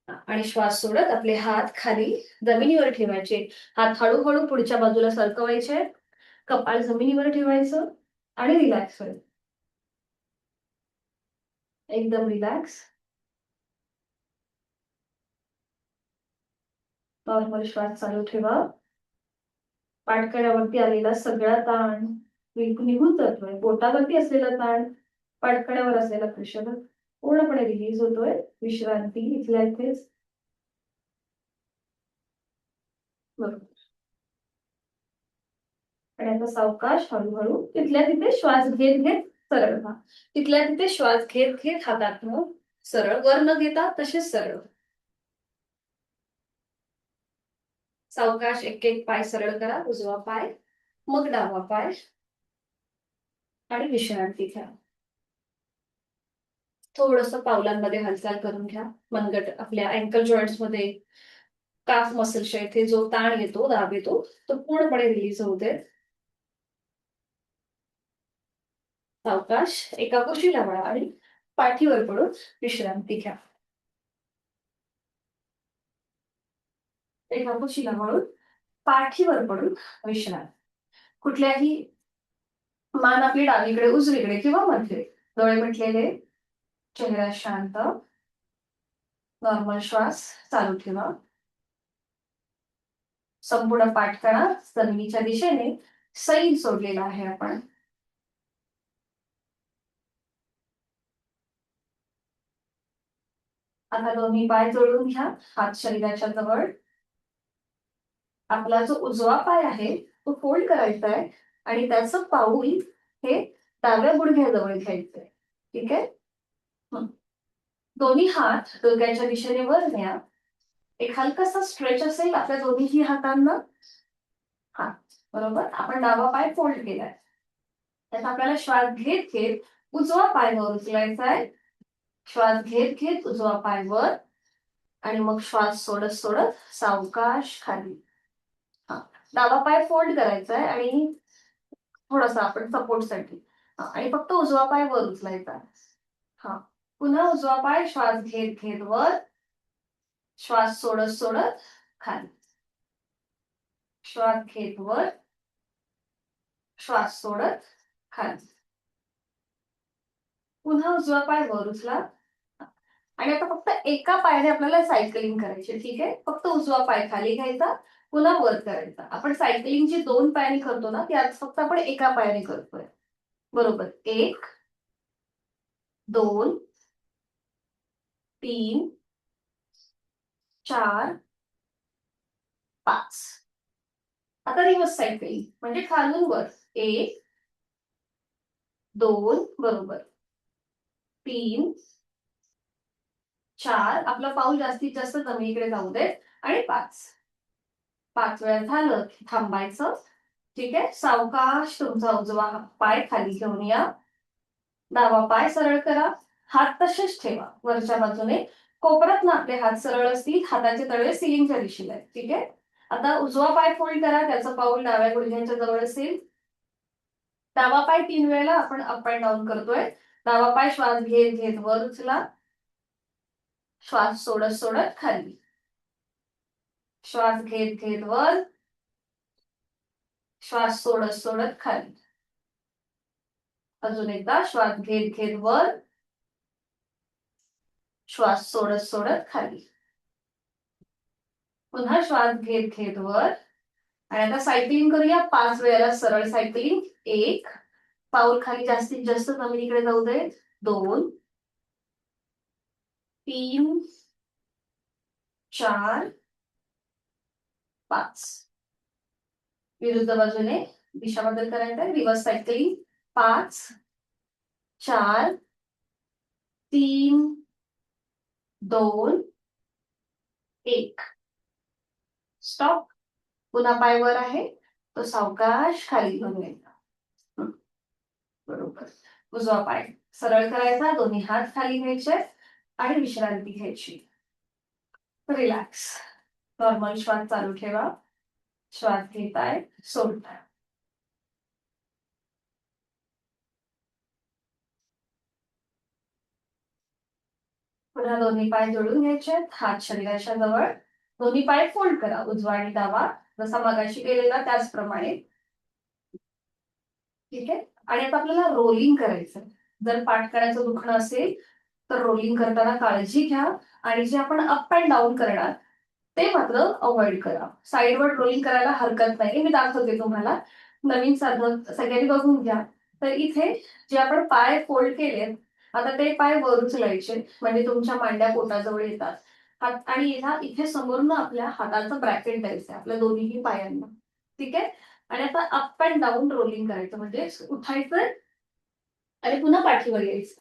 आणि श्वास सोडत आपले हात खाली जमिनीवर ठेवायचे. हात हळूहळू पुढच्या बाजूला सरकवायचे. कपाळ जमिनीवर ठेवायचं आणि रिलॅक्स व्हायचं. एकदम रिलॅक्स. नॉर्मल श्वास चालू ठेवा. पाठकण्यावरती आलेला सगळा ताण निघून जातोय. पोटावरती असलेला ताण, पाठकण्यावर असलेला प्रेशर पूर्णपणे रिलीज होतोय. विश्रांती इथल्या इथेच. बरोबर. आणि आता सावकाश हळूहळू तिथल्या तिथे श्वास घेत घेत सरळ व्हा. तिथल्या तिथे श्वास घेत घेत हातात सरळ, वर न घेता तसेच सरळ. सावकाश एक एक पाय सरळ करा. उजवा पाय, मग डावा पाय आणि विश्रांती घ्या. थोडस पावलांमध्ये हालचाल करून घ्या. मनगट आपल्या अँकल जॉईंट्स मध्ये, काफ मसल्सच्या इथे जो ताण येतो, दाब येतो, तो पूर्णपणे रिलीज होऊ दे. सावकाश एका कुशीला वळा आणि पाठीवर पडून विश्रांती घ्या. एका कुशीला वळून पाठीवर पडून विश्रांती. कुठल्याही मान आपली डावीकडे, उजवीकडे किंवा मध्ये. डोळे मिटलेले, चेहरा शांत. नॉर्मल श्वास चालू ठेवा. संपूर्ण पाठकणा जमिनीच्या दिशेने सैल सोडलेला आहे आपण. आता दोन्ही पाय जोडून घ्या. हात शरीराच्या जवळ. आपला जो उजवा पाय आहे तो फोल्ड करायचा आहे आणि त्याचं पाऊल हे डाव्या गुडघ्याजवळ घ्यायचंय. ठीक आहे. दोन्ही हात डोक्याच्या दिशेने वर न्या. एक हलकासा स्ट्रेच असेल आपल्या दोन्ही हातांना. हा, बरोबर. आपण डावा पाय फोल्ड केलाय. त्यात आपल्याला श्वास घेत घेत उजवा पाय वर उचलायचा आहे. श्वास घेत घेत उजवा पाय वर आणि मग श्वास सोडत सोडत सावकाश खाली. हा, डावा पाय फोल्ड करायचा आहे आणि थोडासा आपण सपोर्टसाठी, आणि फक्त उजवा पाय वर उचलायचा. हा, पुन्हा उजवा पाय श्वास घेत घेत वर, श्वास सोडत सोडत खाली. श्वास घेत वर, श्वास सोडत खाली. पुन्हा उजवा पाय वर उचला आणि आता फक्त एका पायाने आपल्याला सायकलिंग करायची. ठीक आहे. फक्त उजवा पाय खाली घ्यायचा, पुन्हा वर करायचा. आपण सायकलिंग जी दोन पायाने करतो ना, ती आज फक्त आपण एका पायाने करतोय. बरोबर. 1 2 3 4 5. आता रिव्हर्स सायकलिंग म्हणजे खालून वर. 1 2, बरोबर. 3 4, आपलं पाऊल जास्तीत जास्त जमिनीकडे जाऊ दे, आणि 5. 5 वेळा झालं की थांबायचं. ठीक आहे. सावकाश तुमचा उजवा पाय खाली घेऊन या. डावा पाय सरळ करा. हात तसेच ठेवा वरच्या बाजूने. कोपरात ना आपले हात सरळ असतील. हाताचे तळवे सिलिंगच्या दिशेला आहेत. ठीक आहे. आता उजवा पाय फोल्ड करा. त्याचं पाऊल डाव्या गुडघ्यांच्या जवळ असेल. डावा पाय 3 वेळेला आपण अप अँड डाऊन करतोय. डावा पाय श्वास घेत घेत वर उचला. श्वास सोडत सोडत खाली. श्वास घेत घेत वर, श्वास सोडत सोडत खाली. अजून एकदा श्वास घेत घेत वर, श्वास सोडत सोडत खाली. पुन्हा श्वास घेत घेत वर. आणि आता सायकलिंग करूया 5 वेळेला सरळ सायकलिंग. 1, पाऊल खाली जास्तीत जास्त जमिनीकडे जाऊ दे. 2 3 4 5. विरुद्ध बाजूने दिशा बदल करायचा आहे. Reverse cycling. 5 4 3 2 1. स्टॉप. पुन्हा पाय वर आहे तो सावकाश खाली घेऊन यायचा. बरोबर. उजवा पाय सरळ करायचा, दोन्ही हात खाली घ्यायचे आणि विश्रांती घ्यायची. रिलॅक्स. नॉर्मल श्वास चालू ठेवा. श्वास घेताय, सोडताय. पुन्हा दोन्ही पाय जोडून घ्यायचे, हात शरीराच्या जवळ. दोन्ही पाय फोल्ड करा, उजवा आणि डावा, जसा मगाशी केलेला त्याचप्रमाणे. ठीक आहे. आणि आता आपल्याला रोलिंग करायचं. जर पाठकण्याचं दुखणं असेल तर रोलिंग करताना काळजी घ्या. आणि जे आपण अप अँड डाऊन करणार ते मात्र अवॉइड करा. साईडवर रोलिंग करायला हरकत नाही, मी दाखवते तुम्हाला. नवीन साधन सगळ्यांनी बघून घ्या. तर इथे जे आपण पाय फोल्ड केलेत, आता ते पाय वर उचलायचे म्हणजे तुमच्या मांड्या पोटाजवळ येतात. हात आणि इथे समोरून आपल्या हाताचं ब्रॅकेट द्यायचं आपल्या दोन्ही पायांना. ठीक आहे. आणि आता अप अँड डाऊन रोलिंग करायचं म्हणजे उठायचं आणि पुन्हा पाठीवर यायचं.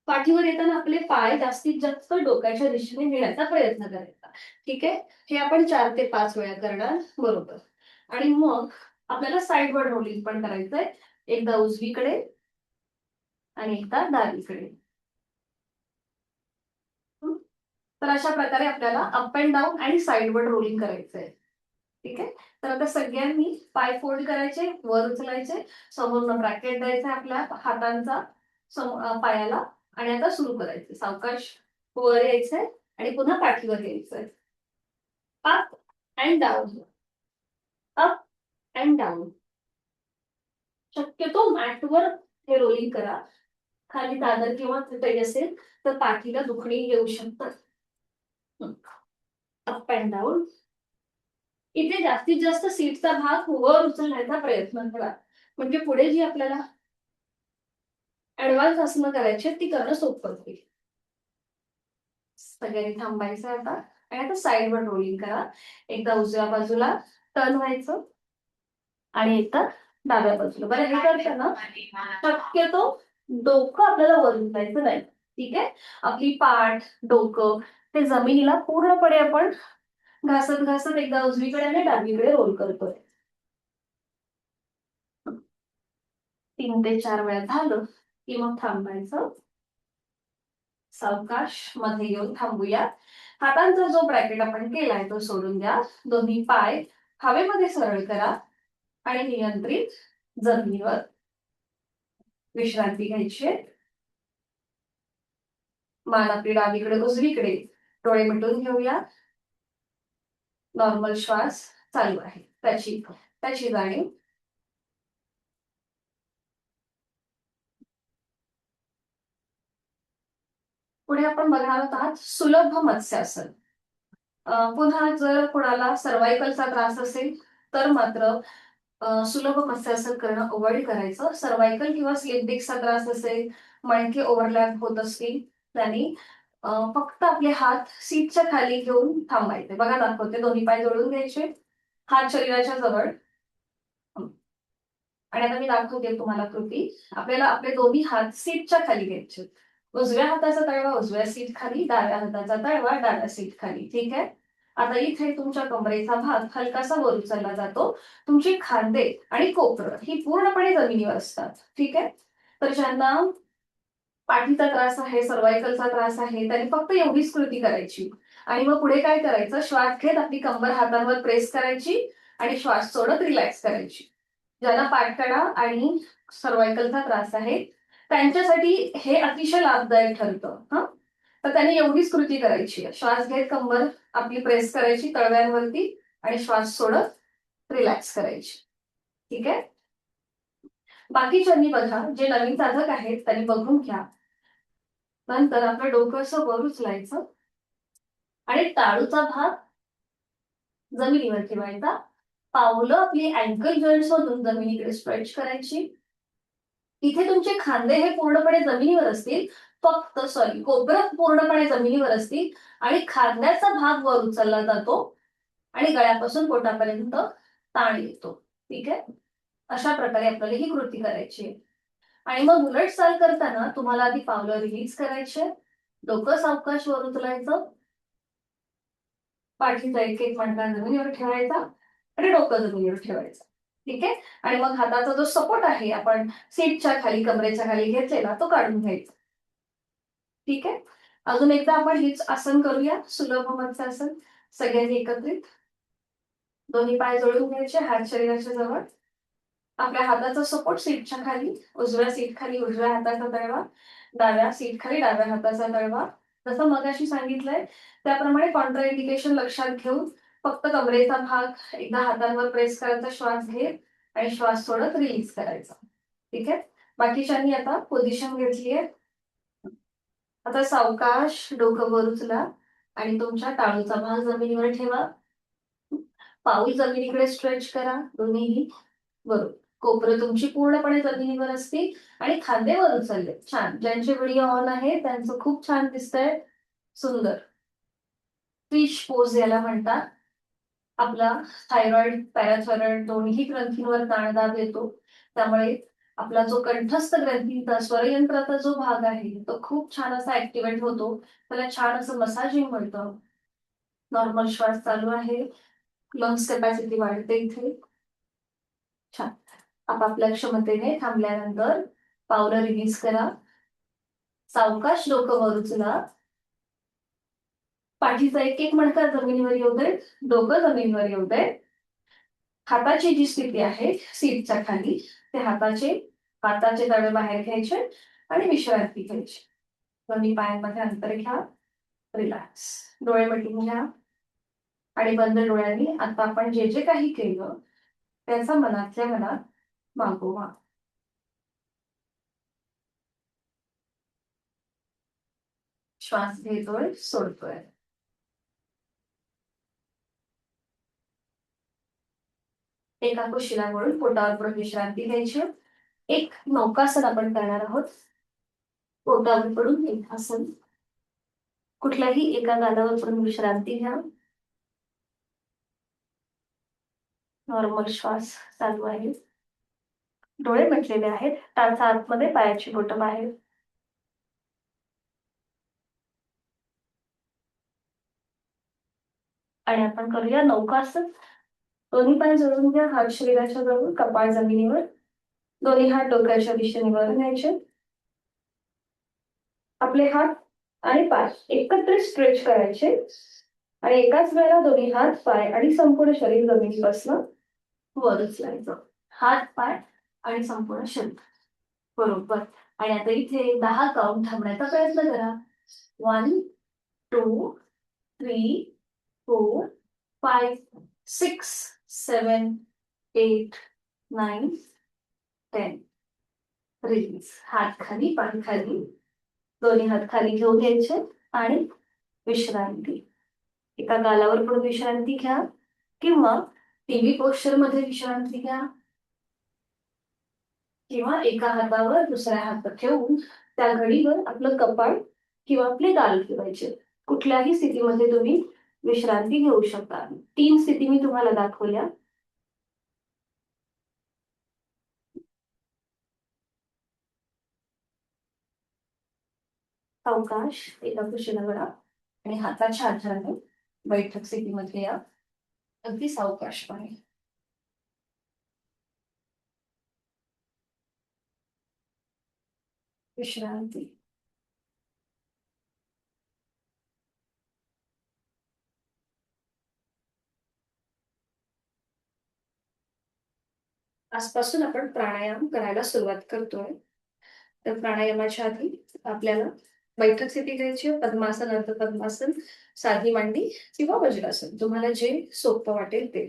पाठीवर येताना आपले पाय जास्तीत जास्त डोक्याच्या दिशेने नेण्याचा प्रयत्न करायचा. ठीक आहे. हे आपण 4 ते 5 वेळा करणार. बरोबर. आणि मग आपल्याला साईडवर रोलिंग पण करायचंय. एकदा उजवीकडे आणि एकदा डावीकडे. तर अशा प्रकारे आपल्याला अप अँड डाऊन आणि साईडवर रोलिंग करायचंय. ठीक आहे. तर आता सगळ्यांनी पाय फोल्ड करायचे, वर उचलायचे, समोरनं ब्रॅकेट द्यायचा आपल्या हातांचा पायाला. आणि आता सुरू करायचं. सावकाश वर यायचंय आणि पुन्हा पाठीवर यायचंय. Up and down, up and down. शक्यतो मॅटवर हे रोलिंग करा. खाली दादर किंवा चटई असेल तर पाठीला दुखणी येऊ शकतात. Up and down. इथे जास्तीत जास्त सीटचा भाग वर उचलण्याचा प्रयत्न करा. म्हणजे पुढे जी आपल्याला ऍडव्हान्स आसनं करायची ती करणं सोपं होईल. सगळ्यांनी थांबायचं आता. आणि आता साईडवर रोलिंग करा. एकदा उजव्या बाजूला टर्न व्हायचं आणि एकदा डाव्या बाजूला. बरं, हे करताना शक्यतो डोकं आपल्याला वर उचलायचं नाही. ठीक आहे. आपली पाठ, डोकं ते जमिनीला पूर्णपणे आपण घासत घासत एकदा उजवीकडे आणि डावीकडे रोल करतोय. 3 ते 4 वेळा झालं की मग थांबायचं. सावकाश मध्ये येऊन थांबूया. हातांचा जो ब्रॅकेट आपण केलाय तो सोडून द्या. दोन्ही पाय हवेमध्ये सरळ करा आणि नियंत्रित जमिनीवर विश्रांती घ्यायची. मान आपली डावीकडे उजवीकडे. डोळे मिटून घेऊया. नॉर्मल श्वास चालू आहे त्याची त्याची जाणीव. पुढे आपण बघणार आहोत सुलभ मत्स्यासन. पुन्हा जर कोणाला सर्वायकलचा त्रास असेल तर मात्र सुलभ मत्स्यासन करणं अवॉइड करायचं. सर्वायकल किंवा स्लिप डिस्कचा त्रास असेल, मणके ओव्हरलॅप होत असतील, त्यांनी फक्त आपले हात सीटच्या खाली घेऊन थांबायचे. बघा दाखवते. दोन्ही पाय जोडून घ्यायचे, हात शरीराच्या जवळ. आणि आता मी दाखवते तुम्हाला कृती. आपल्याला आपले दोन्ही हात सीटच्या खाली घ्यायचे. उजव्या हाताचा तळवा उजव्या सीट खाली, डाव्या हाताचा तळवा डाव्या सीट खाली. ठीक आहे. आता इथे तुमच्या कमरेचा भाग हलकासा वर उचलला जातो. तुमची खांदे आणि कोपरं ही पूर्णपणे जमिनीवर असतात. ठीक आहे. तर ज्यांना पाठीचा त्रास आहे, सर्वायकलचा त्रास आहे, त्यांनी फक्त एवढीच कृती करायची. आणि मग पुढे काय करायचं, श्वास घेत आपली कंबर हातांवर प्रेस करायची आणि श्वास सोडत रिलॅक्स करायची. ज्यांना पाठकडा आणि सर्वायकलचा त्रास आहे त्यांच्यासाठी हे अतिशय लाभदायक ठरतं. तर त्यांनी एवढीच कृती करायची. श्वास घेत कंबर आपली प्रेस करायची तळव्यांवरती आणि श्वास सोडत रिलॅक्स करायची. ठीक आहे. बाकीच्यांनी बघा, जे नवीन साधक आहेत त्यांनी बघून घ्या. नंतर आपलं डोकं असं वर उचलायचं आणि टाळूचा भाग जमिनीवर ठेवायचा. पावलं आपली अँकल जॉईंट मधून जमिनीकडे स्ट्रेच करायची. इथे तुमचे खांदे हे पूर्णपणे जमिनीवर असतील, फक्त सॉरी कोपरं पूर्णपणे जमिनीवर असतील आणि खांद्याचा भाग वर उचलला जातो आणि गळ्यापासून पोटापर्यंत ताण येतो. ठीक आहे. अशा प्रकारे आपल्याला ही कृती करायची आहे. आणि मग उलट चाल करताना तुम्हाला आधी पावलं रिलीज करायचे, डोकं सावकाश वर उचलायचं, पाठीचा एक एक मणका जमिनीवर ठेवायचा आणि डोकं जमिनीवर ठेवायचं. ठीक आहे. आणि मग हाताचा जो सपोर्ट आहे आपण सीटच्या खाली कमरेच्या खाली घेतलेला तो काढून घ्यायचा. ठीक आहे. अजून एकदा आपण हेच आसन करूया, सुलभ मत्स्यासन. सगळ्यांनी एकत्रित दोन्ही पाय जोडून घ्यायचे, हात शरीराच्या जवळ. आपल्या हाताचा सपोर्ट सीटच्या खाली, उजव्या सीट खाली उजव्या हाताचा तळवा, डाव्या सीट खाली डाव्या हाताचा तळवा. जसं मगाशी सांगितलंय त्याप्रमाणे कॉन्ट्रा इंडिकेशन लक्षात घेऊन फक्त कमरेचा भाग एकदा हातांवर प्रेस करायचा, श्वास घेत आणि श्वास सोडत रिलीज करायचा. ठीक आहे. बाकीच्यांनी आता पोझिशन घेतली आहे. आता सावकाश डोकं वर उचला आणि तुमच्या टाळूचा भाग जमिनीवर ठेवा. पाऊल जमिनीकडे स्ट्रेच करा दोन्हीही. बरोबर. कोपरं तुमची पूर्णपणे जमिनीवर असतील आणि खांदे वर उचलले. छान. ज्यांचे व्हिडिओ ऑन आहे त्यांचं खूप छान दिसतंय. सुंदर. फिश पोज याला म्हणतात. आपला थायरॉइड, पॅराथायरॉइड दोन्ही ग्रंथींवर ताणदाब येतो. त्यामुळे आपला जो कंठस्थ ग्रंथींचा स्वरयंत्राचा जो भाग आहे तो खूप छान असा ऍक्टिव्हेट होतो. त्याला छान असं मसाजिंग मिळतं. नॉर्मल श्वास चालू आहे. लंग्स कॅपॅसिटी वाढते इथे. छान. आपापल्या क्षमतेने थांबल्यानंतर पावलं रिलीज करा. सावकाश डोकं वर उचला. पाठीचा एक एक मणका जमिनीवर येऊ दे, डोकं जमिनीवर येऊ दे. हाताची जी स्थिती आहे सीटच्या खाली, ते हाताचे तळवे बाहेर घ्यायचे आणि विश्रांती घ्यायची. दोन्ही पायांमध्ये अंतर घ्या. रिलॅक्स. डोळे मिटून घ्या आणि बंद डोळ्यांनी आता आपण जे जे काही केलं त्याचा मनातल्या मनात मागोवा. श्वास घेतोय, सोडतोय. एका कुशीला वळून पोटावर पडून विश्रांती घ्यायची. एक नौकासन आपण करणार आहोत. पोटावर पडून एक आसन. कुठल्याही एका गालावर पडून विश्रांती घ्या. नॉर्मल श्वास चालू आहे. डोळे मिटलेले आहेत. टाचा आतमध्ये, पायाची बोटं बाहेर. आणि आपण करूया नौकासन. दोन्ही पाय जोडून घ्या, हात शरीराच्या जवळ, कपाळ जमिनीवर. दोन्ही हात डोक्याच्या दिशेने वर न्यायचे. आपले हात आणि पाय एकत्रित स्ट्रेच करायचे आणि एकाच वेळेला दोन्ही हात, पाय आणि संपूर्ण शरीर जमिनीपासून वर उचलायचं. हात, पाय आणि संपूर्ण शरीर. बरोबर. आणि आता इथे 10 काउंट थांबण्याचा प्रयत्न करा. 1, 2, 3, 4, 5, 6, 7, 8, 9, 10. रिलीज. हात खाली, पाय खाली. दोन्ही हात खाली घेऊन घ्यायचे आणि विश्रांती. एका गालावर पडून विश्रांती घ्या किंवा टीव्ही पोश्चर मध्ये विश्रांती घ्या किंवा एका हातावर दुसऱ्या हात ठेवून त्या घडीवर आपलं कपाळ किंवा आपले गाल ठेवायचे. कुठल्याही स्थितीमध्ये तुम्ही विश्रांती घेऊ शकता. 3 स्थिती मी तुम्हाला दाखवल्या. सावकाश एका कुशीला वळा आणि हाताच्या आधाराने बैठक स्थितीमध्ये या. अगदी सावकाशपणे. विश्रांती. आजपासून आपण प्राणायाम करायला सुरुवात करतोय. तर प्राणायामाच्या आधी आपल्याला बैठक स्थिती घ्यायची आहे. पद्मासन, अर्ध पद्मासन, साधी मांडी किंवा वज्रासन. तुम्हाला जे सोपं वाटेल ते.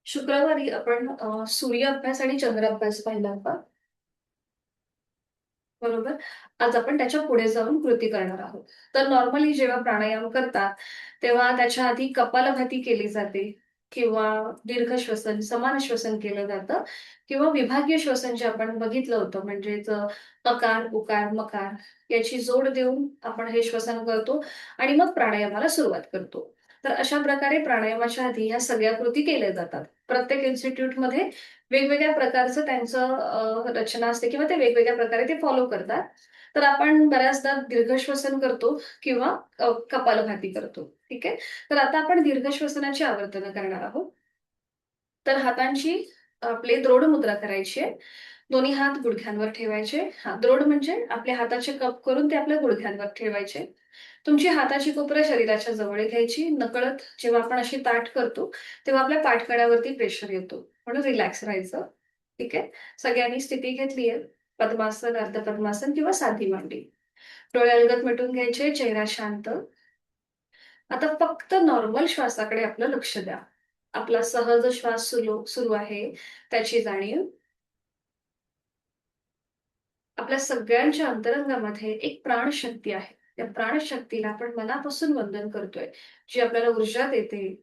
शुक्रवारी आपण सूर्य अभ्यास आणि चंद्र अभ्यास पाहिला होता. बरोबर. आज आपण त्याच्या पुढे जाऊन कृती करणार आहोत. तर नॉर्मली जेव्हा प्राणायाम करतात, तेव्हा त्याच्या आधी कपालभाती केली जाते. किंवा दीर्घ श्वसन, समान श्वसन केलं जातं किंवा विभागीय श्वसन जे आपण बघितलं होतं म्हणजेच अकार, उकार, मकार याची जोड देऊन आपण हे श्वसन करतो आणि मग प्राणायामाला सुरुवात करतो. तर अशा प्रकारे प्राणायामाच्या आधी ह्या सगळ्या कृती केल्या जातात. प्रत्येक इन्स्टिट्यूटमध्ये वेगवेगळ्या प्रकारचं त्यांचं रचना असते किंवा ते वेगवेगळ्या प्रकारे ते फॉलो करतात. तर आपण बऱ्याचदा दीर्घ श्वसन करतो किंवा कपालभाती करतो. ठीक आहे. तर आता आपण दीर्घ श्वसनाची आवर्तनं करणार आहोत. तर हातांची आपली द्रोण मुद्रा करायची आहे. दोन्ही हात गुडघ्यांवर ठेवायचे. द्रोण म्हणजे आपल्या हाताचे कप करून ते आपल्या गुडघ्यांवर ठेवायचे. तुमची हाताची कोपरं शरीराच्या जवळ घ्यायची. नकळत जेव्हा आपण अशी ताठ करतो, तेव्हा आपल्या पाठकड्यावरती प्रेशर येतो. म्हणून रिलॅक्स राहायचं. ठीक आहे. सगळ्यांनी स्थिती घेतली आहे. पद्मासन, अर्धपद्मासन किंवा साधी मांडी. डोळे अलगद मिटून घ्यायचे, चेहरा शांत. आता फक्त नॉर्मल श्वासाकडे आपलं लक्ष द्या. आपला सहज श्वास सुरू सुरू आहे त्याची जाणीव. आपल्या सगळ्यांच्या अंतरंगामध्ये एक प्राणशक्ती आहे. त्या प्राणशक्तीला आपण मनापासून वंदन करतोय. जी आपल्याला ऊर्जा देते.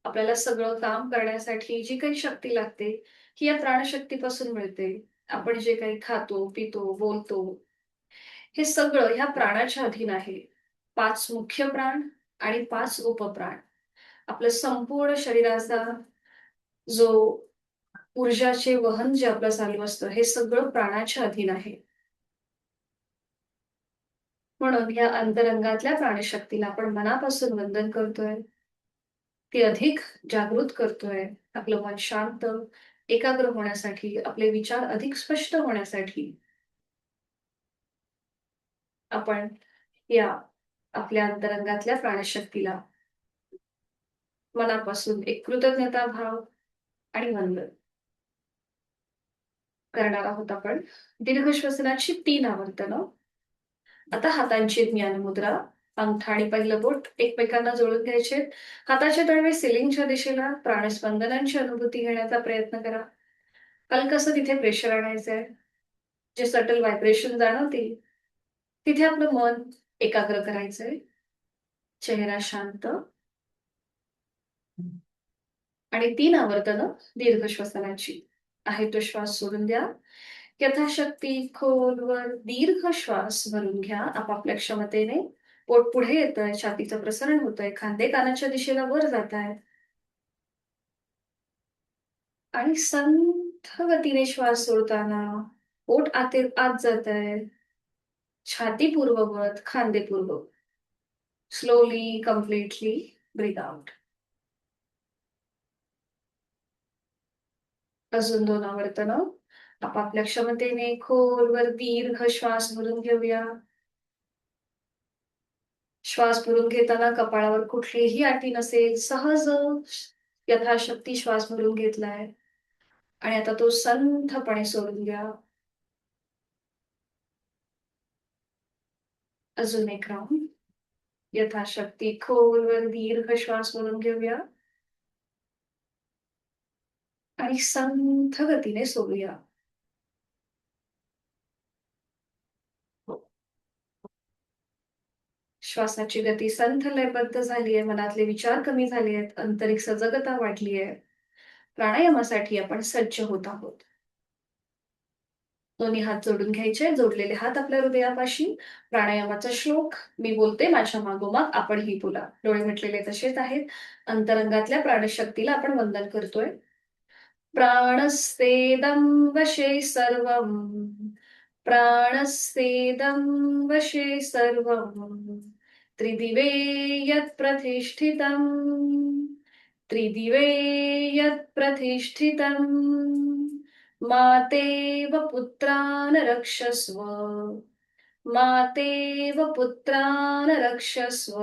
आपल्याला सगळं काम करण्यासाठी जी काही शक्ती लागते, ही या प्राणशक्तीपासून मिळते. आपण जे काही खातो, पितो, बोलतो, हे सगळं ह्या प्राणाच्या अधीन आहे. 5 मुख्य प्राण आणि 5 उपप्राण. आपलं संपूर्ण शरीराचा जो ऊर्जाचे वहन जे आपलं चालू असतं, हे सगळं प्राणाच्या अधीन आहे. म्हणून या अंतरंगातल्या प्राणशक्तीला आपण मनापासून वंदन करतोय. ती अधिक जागृत करतोय. आपलं मन शांत, एकाग्र होण्यासाठी, आपले विचार अधिक स्पष्ट होण्यासाठी आपण या आपल्या अंतरंगातल्या प्राणशक्तीला मनापासून एक कृतज्ञता भाव आणि वंदन करणार आहोत आपण. दीर्घ श्वसनाची 3 आवर्तनं. आता हातांची ज्ञानमुद्रा. अंगठा आणि पहिलं बोट एकमेकांना जोडून घ्यायचे. हाताचे तळवे सिलिंगच्या दिशेला प्राणस्पंदनांची अनुभूती घेण्याचा प्रयत्न करा. हलकसं तिथे प्रेशर आणायचंय. जे सटल व्हायब्रेशन जाणवतील, तिथे आपलं मन एकाग्र करायचंय. चेहरा शांत आणि 3 आवर्तनं दीर्घ श्वसनाची. आहे तो श्वास सोडून द्या. यथाशक्ती खोलवर दीर्घ श्वास भरून घ्या आपापल्या क्षमतेने. पोट पुढे येतंय, छातीचं प्रसरण होतंय, खांदे कानाच्या दिशेला वर जात आहेत आणि संथ गतीने श्वास सोडताना पोट आत जात आहे. छाती पूर्ववत, खांदे पूर्ववत. Slowly, completely breathe out. अजून 2 आवर्तनं. आपापल्या क्षमतेने खोलवर दीर्घ श्वास भरून घेऊया. श्वास भरून घेताना कपाळावर कुठलीही अटी नसेल. सहज यथाशक्ती श्वास भरून घेतलाय आणि आता तो संथपणे सोडून द्या. अजून एक राउंड. यथाशक्ती खोलवर दीर्घ श्वास भरून घेऊया आणि संथ गतीने सोडूया. श्वासाची गती संथ लयबद्ध झाली आहे. मनातले विचार कमी झाले आहेत. आंतरिक सजगता वाढली आहे. प्राणायामासाठी आपण सज्ज होत आहोत. दोन्ही हात जोडून घ्यायचे. जोडलेले हात आपल्या हृदयापाशी. प्राणायामाचा श्लोक मी बोलते, माझ्या मागोमाग आपणही बोला. डोळे मिटलेले तसेच आहेत. अंतरंगातल्या प्राणशक्तीला आपण वंदन करतोय. प्राणस्तेदं वशे सर्वं. प्राणस्तेदं वशे सर्वं. त्रिदिवे यत् प्रतिष्ठितम्. त्रिदिवे यत् प्रतिष्ठितम्. मातेव पुत्रान् रक्षस्व. मातेव पुत्रान् रक्षस्व.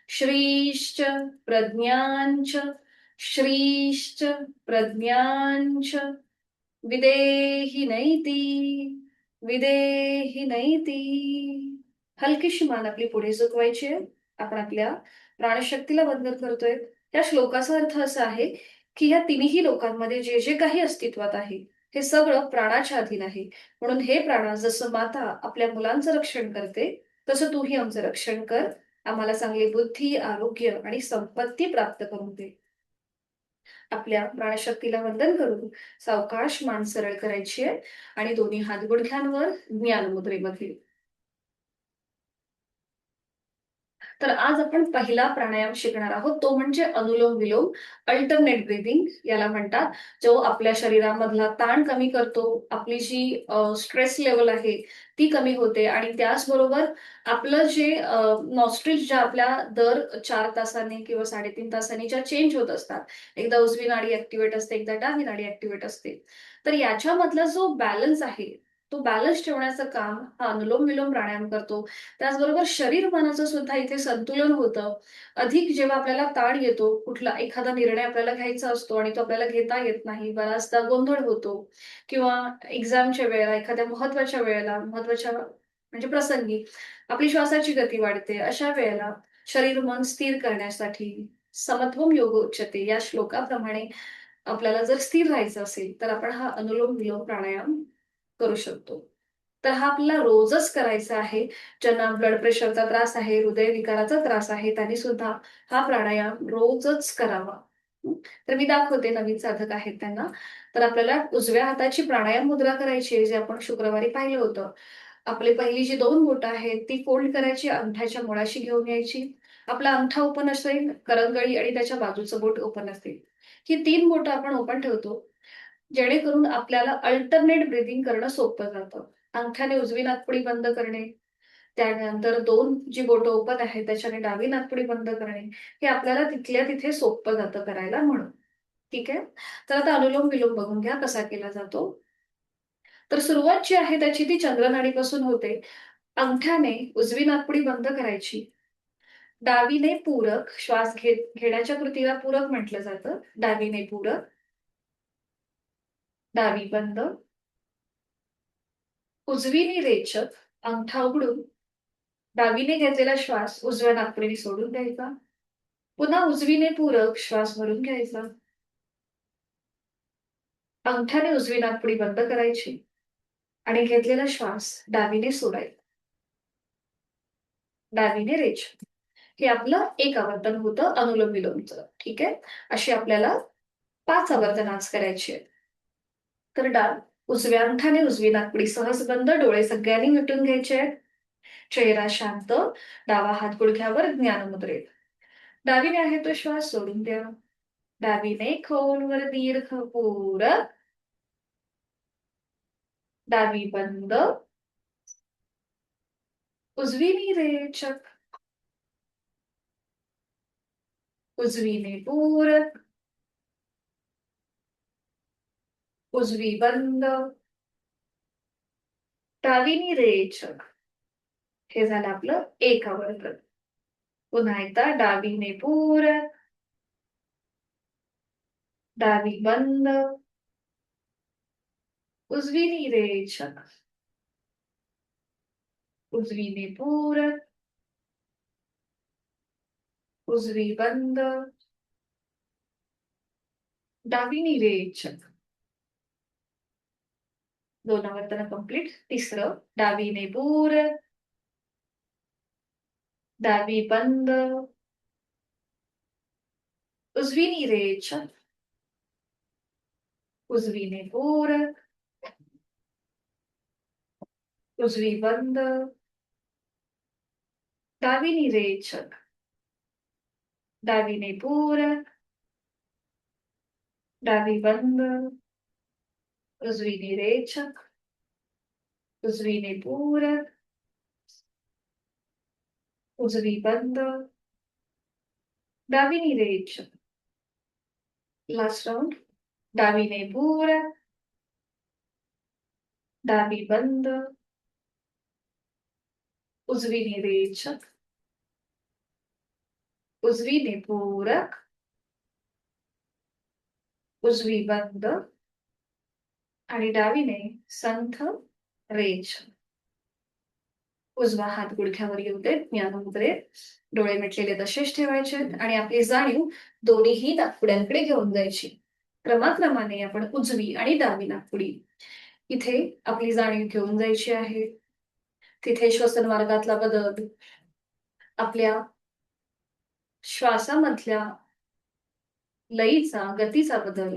श्रीश्च प्रज्ञाञ्च. श्रीश्च प्रज्ञाञ्च. विदेहि नैति. विदेहि नैति. हलकीशी मान आपली पुढे झुकवायची आहे. आपण आपल्या प्राणशक्तीला वंदन करतोय. या श्लोकाचा अर्थ असा आहे की या तिन्ही लोकांमध्ये जे जे काही अस्तित्वात आहे, हे सगळं प्राणाच्या अधीन आहे. म्हणून हे प्राणा, जसं माता आपल्या मुलांचं रक्षण करते, तसं तूही आमचं रक्षण कर. आम्हाला चांगली बुद्धी, आरोग्य आणि संपत्ती प्राप्त करून दे. आपल्या प्राणशक्तीला वंदन करून सावकाश मान सरळ करायची आहे आणि दोन्ही हात गुडघ्यांवर ज्ञान मुद्रेमध्ये. तर आज आपण पहिला प्राणायाम शिकणार आहोत तो म्हणजे अनुलोम विलोम. अल्टरनेट ब्रीदिंग याला म्हणतात. जो आपल्या शरीरामधला ताण कमी करतो, आपली जी स्ट्रेस लेवल आहे ती कमी होते आणि त्याचबरोबर आपलं जे नॉस्ट्रिल्स ज्या आपल्या दर 4 तासांनी किंवा 3.5 तासांनी ज्या चेंज होत असतात, एकदा उजवी नाडी ऍक्टिव्हेट असते, एकदा डावी नाडी ऍक्टिव्हेट असते. तर याच्यामधला जो बॅलन्स आहे तो बॅलन्स ठेवण्याचं काम हा अनुलोम विलोम प्राणायाम करतो. त्याचबरोबर शरीर मनाचं सुद्धा इथे संतुलन होतं. अधिक जेव्हा आपल्याला ताण येतो, कुठला एखादा निर्णय आपल्याला घ्यायचा असतो आणि तो आपल्याला घेता येत नाही, बराचदा गोंधळ होतो किंवा एक्झामच्या वेळेला, एखाद्या महत्त्वाच्या वेळेला, महत्त्वाच्या म्हणजे प्रसंगी आपली श्वासाची गती वाढते. अशा वेळेला शरीर मन स्थिर करण्यासाठी समत्वम योग उच्यते या श्लोकाप्रमाणे आपल्याला जर स्थिर राहायचं असेल, तर आपण हा अनुलोम विलोम प्राणायाम करू शकतो. तर हा आपल्याला रोजच करायचा आहे. ज्यांना ब्लड प्रेशरचा त्रास आहे, हृदयविकाराचा त्रास आहे, त्यांनी सुद्धा हा प्राणायाम रोजच करावा. हं. तर मी दाखवते नवीन साधक आहेत त्यांना. तर आपल्याला उजव्या हाताची प्राणायाम मुद्रा करायची आहे, जे आपण शुक्रवारी पाहिलं होतं. आपली पहिली जी 2 बोटं आहेत ती फोल्ड करायची, अंगठ्याच्या मुळाशी घेऊन यायची. आपला अंगठा ओपन असेल, करंगळी आणि त्याच्या बाजूचं बोट ओपन असेल. ही 3 बोटं आपण ओपन ठेवतो. जेणेकरून आपल्याला अल्टरनेट ब्रीथिंग करणं सोपं जातं. अंगठ्याने उजवी नाकपुडी बंद करणे, त्यानंतर 2 जी बोटं ओपन आहेत त्याच्याने डावी नाकपुडी बंद करणे, हे आपल्याला तिथल्या तिथे सोपं जातं करायला म्हणून. ठीक आहे? तर आता अनुलोम-विलोम बघून घ्या कसा केला जातो. तर सुरुवात जी आहे त्याची ती चंद्र नाडीपासून होते. अंगठ्याने उजवी नाकपुडी बंद करायची. डावीने पूरक श्वास घेण्याच्या कृतीला पूरक म्हटलं जातं. डावीने पूरक, डावी बंद, उजवीने रेचक, अंगठा उघडून डावीने घेतलेला श्वास उजव्या नाकपुडीने सोडून द्यायचा. पुन्हा उजवीने पूरक श्वास भरून घ्यायचा. अंगठ्याने उजवी नाकपुडी बंद करायची आणि घेतलेला श्वास डावीने सोडायचा. डावीने रेच. हे आपलं एक आवर्तन होतं अनुलोम विलोमचं. ठीक आहे? अशी आपल्याला 5 आवर्तन आज करायची आहेत. तर उजव्या अंगठ्याने उजवी नाकपुडी सहज बंद, डोळे सगळ्यांनी मिटून घ्यायचे आहेत. चेहरा शांत, डावा हात गुडघ्यावर ज्ञानमुद्रेत. डावीने आहे तो श्वास सोडून द्या. डावीने खोलवर दीर्घ पूरक, डावी बंद, उजवीने रेचक, उजवीने पूरक, उजवी बंद, डावीने रेचक. हे झालं आपलं एक आवर्तन. पुन्हा एकदा डावीने पूरक, डावी बंद, उजवीने रेचक, उजवीने पूरक, उजवी बंद, डावीने रेचक. 2 आवर्तन कंप्लीट. तिसरं डावीने पूरक, डावी बंद, उजवीने रेचक, उजवीने पूरक, उजवी बंद, डावीने रेचक, डावीने पूरक, डावी बंद, उजवीने रेचक, उजवीने पूरक, उजवी बंद, डावीने रेचक. Last round. डावीने पूरक, डावी बंद, उजवीने रेचक, उजवीने पूरक, उजवी बंद आणि डावीने संथ रेच. उजवा हात गुडघ्यावर येऊ देत, ज्ञानमुद्रेत. डोळे मिटलेले तसेच ठेवायचे आणि आपली जाणीव दोन्हीही नाकपुड्यांकडे घेऊन जायची. क्रमाक्रमाने आपण उजवी आणि डावी नाकपुडी इथे आपली जाणीव घेऊन जायची आहे. तिथे श्वसन मार्गातला बदल, आपल्या श्वासामधल्या लयीचा, गतीचा बदल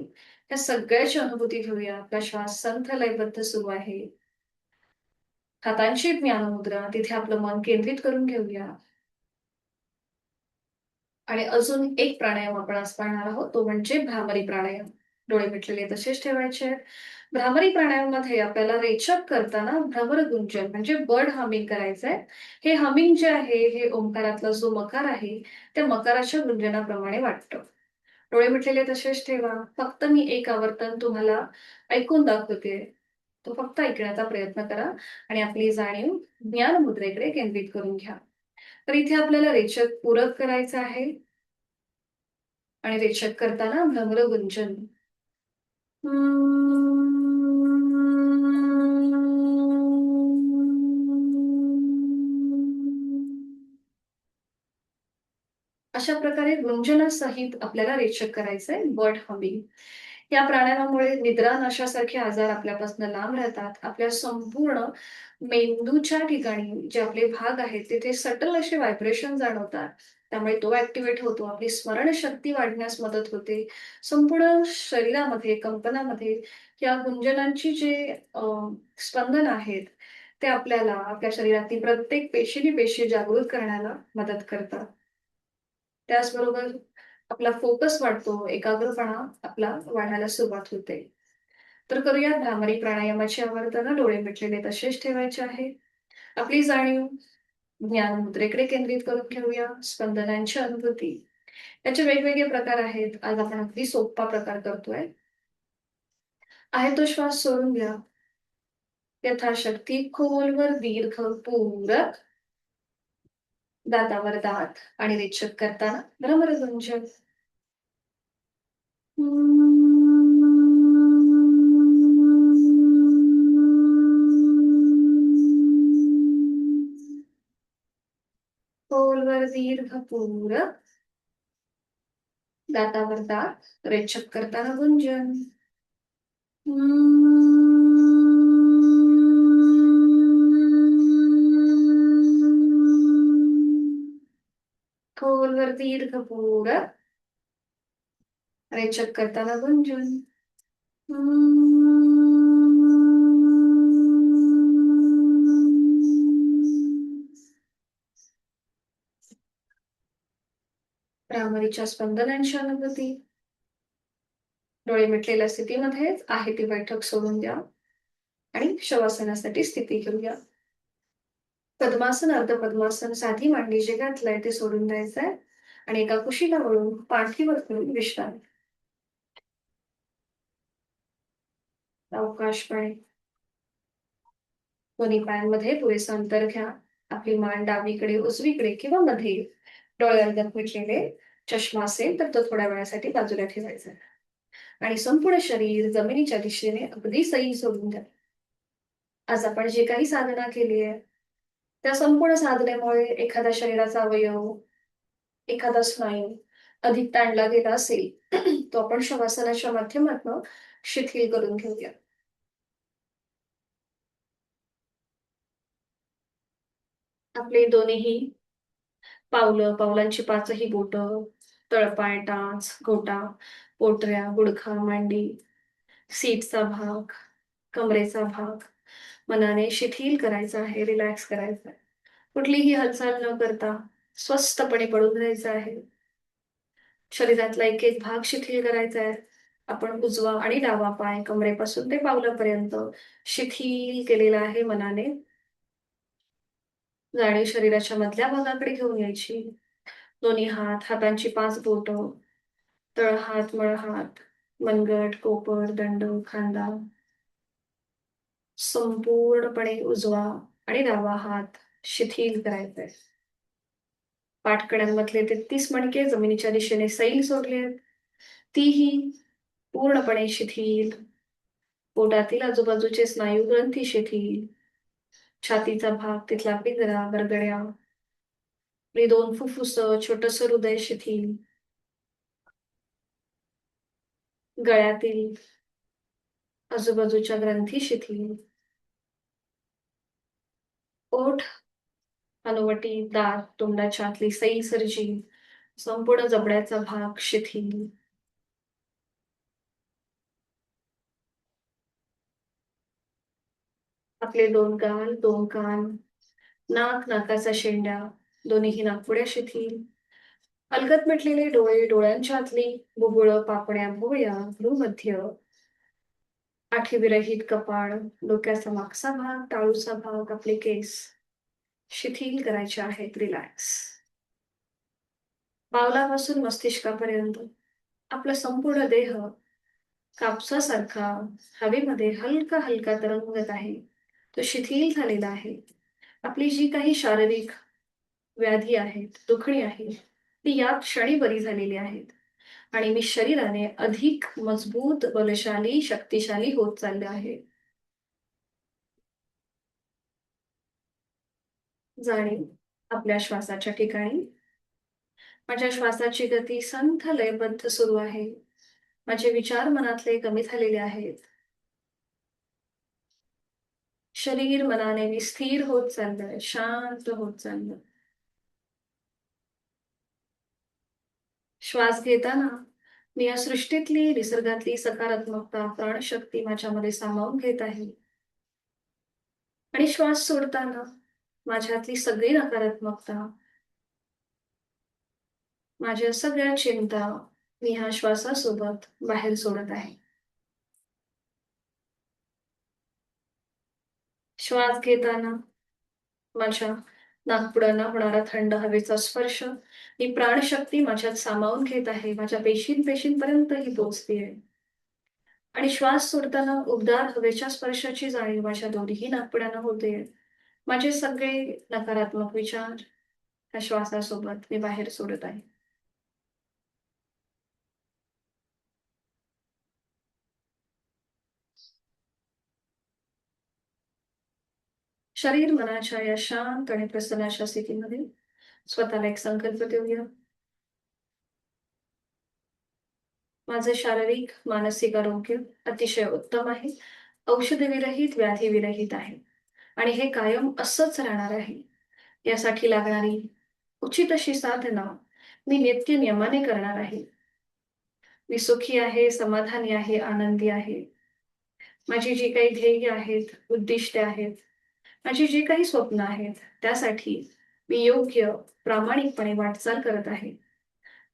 या सगळ्याची अनुभूती घेऊया. आपला श्वास संथ लयबद्ध सुरू आहे. हातांची ज्ञानमुद्रा, तिथे आपलं मन केंद्रित करून घेऊया. आणि अजून एक प्राणायाम आपण आज पाहणार आहोत, तो म्हणजे भ्रामरी प्राणायाम. डोळे मिटलेले तसेच ठेवायचे आहेत. भ्रामरी प्राणायाममध्ये आपल्याला रेचक करताना भ्रमरगुंजन म्हणजे बर्ड हमिंग करायचंय. हे हमिंग जे आहे, हे ओंकारातला जो मकार आहे, त्या मकाराच्या गुंजनाप्रमाणे वाटतं. डोळे मिटलेले तसेच ठेवा. फक्त मी एक आवर्तन तुम्हाला ऐकून दाखवते. तो फक्त ऐकण्याचा प्रयत्न करा आणि आपली जाणीव ज्ञान मुद्रेकडे केंद्रित करून घ्या. तर इथे आपल्याला रेचक पूरक करायचं आहे आणि रेचक करताना भ्रमरगुंजन. अशा प्रकारे गुंजनासहित आपल्याला रेचक करायचंय बर्ड हमिंग. या प्राणायामामुळे निद्रा नशासारखे आजार आपल्यापासून लांब राहतात. आपल्या संपूर्ण मेंदूच्या ठिकाणी जे आपले भाग आहेत तिथे सटल असे व्हायब्रेशन जाणवतात. त्यामुळे तो ऍक्टिव्हेट होतो. आपली स्मरणशक्ती वाढण्यास मदत होते. संपूर्ण शरीरामध्ये, कंपनामध्ये या गुंजनांची जे स्पंदन आहेत, ते आपल्याला आपल्या शरीरातील प्रत्येक पेशीने पेशी जागृत करण्याला मदत करतात. त्याचबरोबर आपला फोकस वाढतो, एकाग्रपणा आपला वाढायला सुरुवात होते. तर करूया भ्रामरी प्राणायामाची आवर्तनं. डोळे मिटलेले तसेच ठेवायचे आहे. आपली जाणीव ज्ञान मुद्रेकडे केंद्रित करून घेऊया. स्पंदनांची अनुभूती. याचे वेगवेगळे प्रकार आहेत. आज आपण अगदी सोपा प्रकार करतोय. आहे तो श्वास सोडून घ्या. यथाशक्ती खोलवर दीर्घ पूरक, दातावर दात आणि रेचक करताना भ्रमरगुंजन. खोलवर दीर्घ पूरक, दातावर दात, रेचक करताना गुंजन. खोलवर दीर्घ पूरक, रेचक करताना गुंजन. भ्रामरीच्या स्पंदनांची अनुभूती. डोळे मिटलेल्या स्थितीमध्येच आहे ती बैठक सोडून द्या आणि शवासनासाठी स्थिती घेऊया. पद्मासन, अर्ध पद्मासन, साधी मांडी जे घातलंय ते सोडून द्यायचंय आणि एका कुशीला वळून पाठीवर करून विश्रांती. अवकाशपणे दोन्ही पायांमध्ये पुरेसं अंतर घ्या. आपली मान डावीकडे, उजवीकडे किंवा मध्ये. डोळे अर्धत मिटलेले. चष्मा असेल तर तो थोड्या वेळासाठी बाजूला ठेवायचा आणि संपूर्ण शरीर जमिनीच्या दिशेने अगदी सैल सोडून द्या. आज आपण जे काही साधना केली आहे, त्या संपूर्ण साधनेमुळे एखाद्या शरीराचा अवयव, एखादा स्नायू अधिक ताणला गेला असेल, तो आपण शवासनाच्या माध्यमातून शिथिल करून घेऊया. आपले दोन्ही पावलं, पावलांची पाचही बोटं, तळपाय, टाच, घोटा, पोटऱ्या, गुडघा, मांडी, सीटचा भाग, कमरेचा भाग मनाने शिथिल करायचा आहे, रिलॅक्स करायचा आहे. कुठलीही हालचाल न करता स्वस्थपणे पडून राहायचं आहे. शरीरातला एक एक भाग शिथिल करायचा आहे. आपण उजवा आणि डावा पाय कमरेपासून ते पावलापर्यंत शिथिल केलेला आहे मनाने. जाणीव शरीराच्या मधल्या भागाकडे घेऊन यायची. दोन्ही हात, हातांची 5 बोटं, तळहात, मळहात, मनगट, कोपर, दंड, खांदा संपूर्णपणे उजवा आणि डावा हात शिथिल करायचा आहे. पाठकड्यांमधले 33 मणके जमिनीच्या दिशेने सैल सोडलेत. तीही पूर्णपणे शिथिल. पोटातील आजूबाजूचे स्नायू ग्रंथी शिथिल. छातीचा भाग, तिथला पिंजरा, गरगड्या, आपली 2 फुफ्फुसं, छोटंसं हृदय शिथिल. गळ्यातील आजूबाजूच्या ग्रंथी शिथिल. ओठ हनुवटी, दात, तोंडाच्या आतली सई सर्जी, संपूर्ण जबड्याचा भाग शिथिल. आपले 2 गाल, 2 कान, नाक, नाकाचा शेंडा, दोन्हीही नाकपुड्या शिथिल. अलगद मिटलेले डोळे, डोळ्यांच्या आतली बुबुळं, पापण्या, भुवया, भ्रूमध्य, आठीविरहित कपाळ, डोक्याचा मागचा भाग, टाळूचा भाग, आपले केस शिथिल करायचे आहेत, रिलॅक्स. पावलापासून मस्तिष्कापर्यंत आपला संपूर्ण देह कापसासारखा हवेमध्ये हलका हलका तरंगत आहे. तो शिथिल झालेला आहे. आपली जी काही शारीरिक व्याधी आहेत, दुखणी आहे, ती या क्षणी बरी झालेली आहेत. आणि मी शरीराने अधिक मजबूत, बलशाली, शक्तिशाली होत चालले आहे. जाणीव आपल्या श्वासाच्या ठिकाणी. माझ्या श्वासाची गती संथ लयबद्ध सुरू आहे. माझे विचार मनातले कमी झालेले आहेत. शरीर मनाने मी स्थिर होत चाललंय, शांत होत चाललंय. श्वास घेताना मी या सृष्टीतली, निसर्गातली सकारात्मकता, प्राणशक्ती माझ्यामध्ये सामावून घेत आहे. आणि श्वास सोडताना माझ्यातली सगळी नकारात्मकता, माझ्या सगळ्या चिंता मी ह्या श्वासासोबत बाहेर सोडत आहे. श्वास घेताना माझ्या नाकपुड्यांना होणारा थंड हवेचा स्पर्श, ही प्राणशक्ती माझ्यात सामावून घेत आहे. माझ्या पेशींपर्यंत ही पोहोचतेय. आणि श्वास सोडताना उबदार हवेच्या स्पर्शाची जाणीव माझ्या दोन्ही नाकपुड्यांना होते. माझे सगळे नकारात्मक विचार त्या श्वासासोबत मी बाहेर सोडत आहे. शरीर मनाच्या या शांत आणि प्रसन्न अशा स्थितीमध्ये स्वतःला एक संकल्प देऊया. माझे शारीरिक, मानसिक आरोग्य अतिशय उत्तम आहे. औषधविरहित, व्याधीविरहित आहे. आणि हे कायम असंच राहणार आहे. यासाठी लागणारी उचित अशी साधना मी नित्य नियमाने करणार आहे. मी सुखी आहे, समाधानी आहे, आनंदी आहे. माझी जी काही ध्येय आहेत, उद्दिष्टे आहेत, माझी जी काही स्वप्न आहेत, त्यासाठी मी योग्य, प्रामाणिकपणे वाटचाल करत आहे.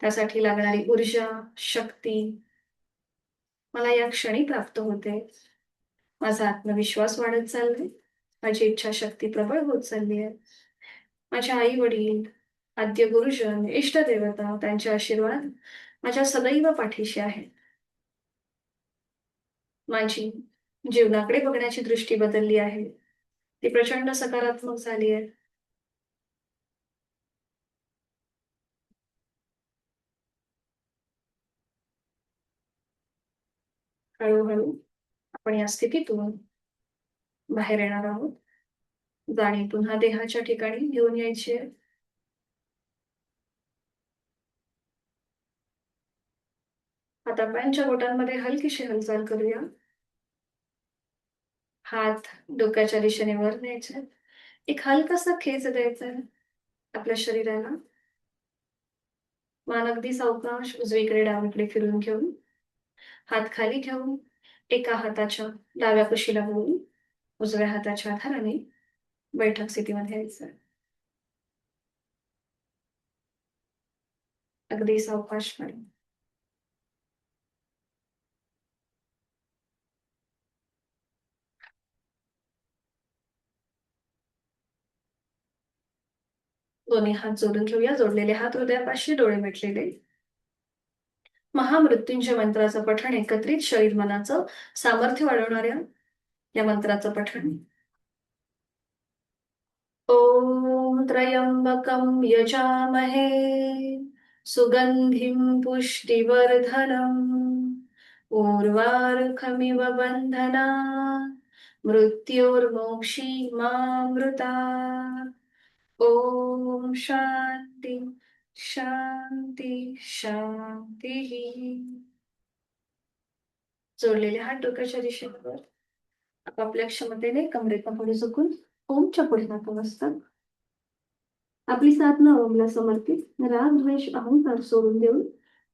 त्यासाठी लागणारी ऊर्जा, शक्ती मला या क्षणी प्राप्त होते. माझा आत्मविश्वास वाढत चाललाय. माझी इच्छाशक्ती प्रबळ होत चालली आहे. माझे आई-वडील, आद्य गुरुजन, इष्टदेवता त्यांचे आशीर्वाद माझ्या सदैव पाठीशी आहेत. माझी जीवनाकडे बघण्याची दृष्टी बदलली आहे. ती प्रचंड सकारात्मक झाली आहे. हळू-हळू आपण या स्थितीतून बाहेर येणार आहोत. जाणीव पुन्हा देहाच्या ठिकाणी घेऊन यायची आहे. हातापायांच्या बोटांमध्ये हलकीशी हालचाल करूया. हात डोक्याच्या दिशेने वर न्यायचे. एक हलकासा खेच द्यायचा आहे आपल्या शरीराला. मान अगदी सावकाश उजवीकडे डावीकडे फिरून घेऊन, हात खाली ठेवून, एका हाताच्या डाव्या कुशीला वळून, उजव्या हाताच्या आधाराने बैठक स्थितीमध्ये यायचं. अगदी सावकाशपणे. दोन्ही हात जोडून घेऊया. जोडलेले हात हृदयापाशी, डोळे मिटलेले. महामृत्युंजय मंत्राचं पठण एकत्रित शरीर मनाचं सामर्थ्य वाढवणाऱ्या या मंत्राचं पठण. ॐ त्र्यंबकं यजामहे सुगन्धिं पुष्टिवर्धनम् उर्वारुकमिव बन्धनान् मृत्योर्मोक्षीमामृतात्. ॐ शान्ति शान्ति शान्तिः. जोडलेले हात डोक्याच्या दिशेवर आपापल्या क्षमतेने कमरेचा पुढे झुकून ओमच्या पुढे नतमस्तक. आपली साथ न ओमला समर्पित राग द्वेष अहंकार सोडून देऊन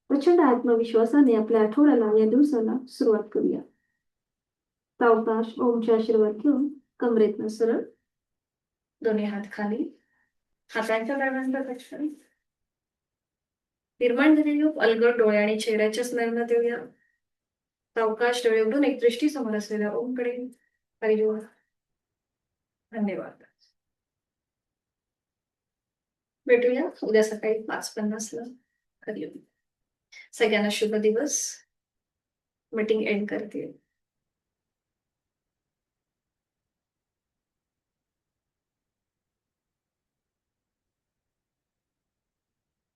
प्रचंड आत्मविश्वासाने आपल्या आठवड्याला या दिवसाला सुरुवात करूया. सावकाश ओमचे आशीर्वाद घेऊन कमरेतनं सरळ, दोन्ही हात खाली, हातांच्या दरम्यान प्रदक्षिण. निर्माण झालेली अलगद डोळे आणि चेहऱ्याच्या स्मरण देऊया. सावकाश डोळे उघडून एक दृष्टी समोर असलेल्या ओमकडे परिजोग. धन्यवाद. भेटूया उद्या सकाळी 5:50 हरिओम. सगळ्यांना शुभ दिवस. मीटिंग एंड करते.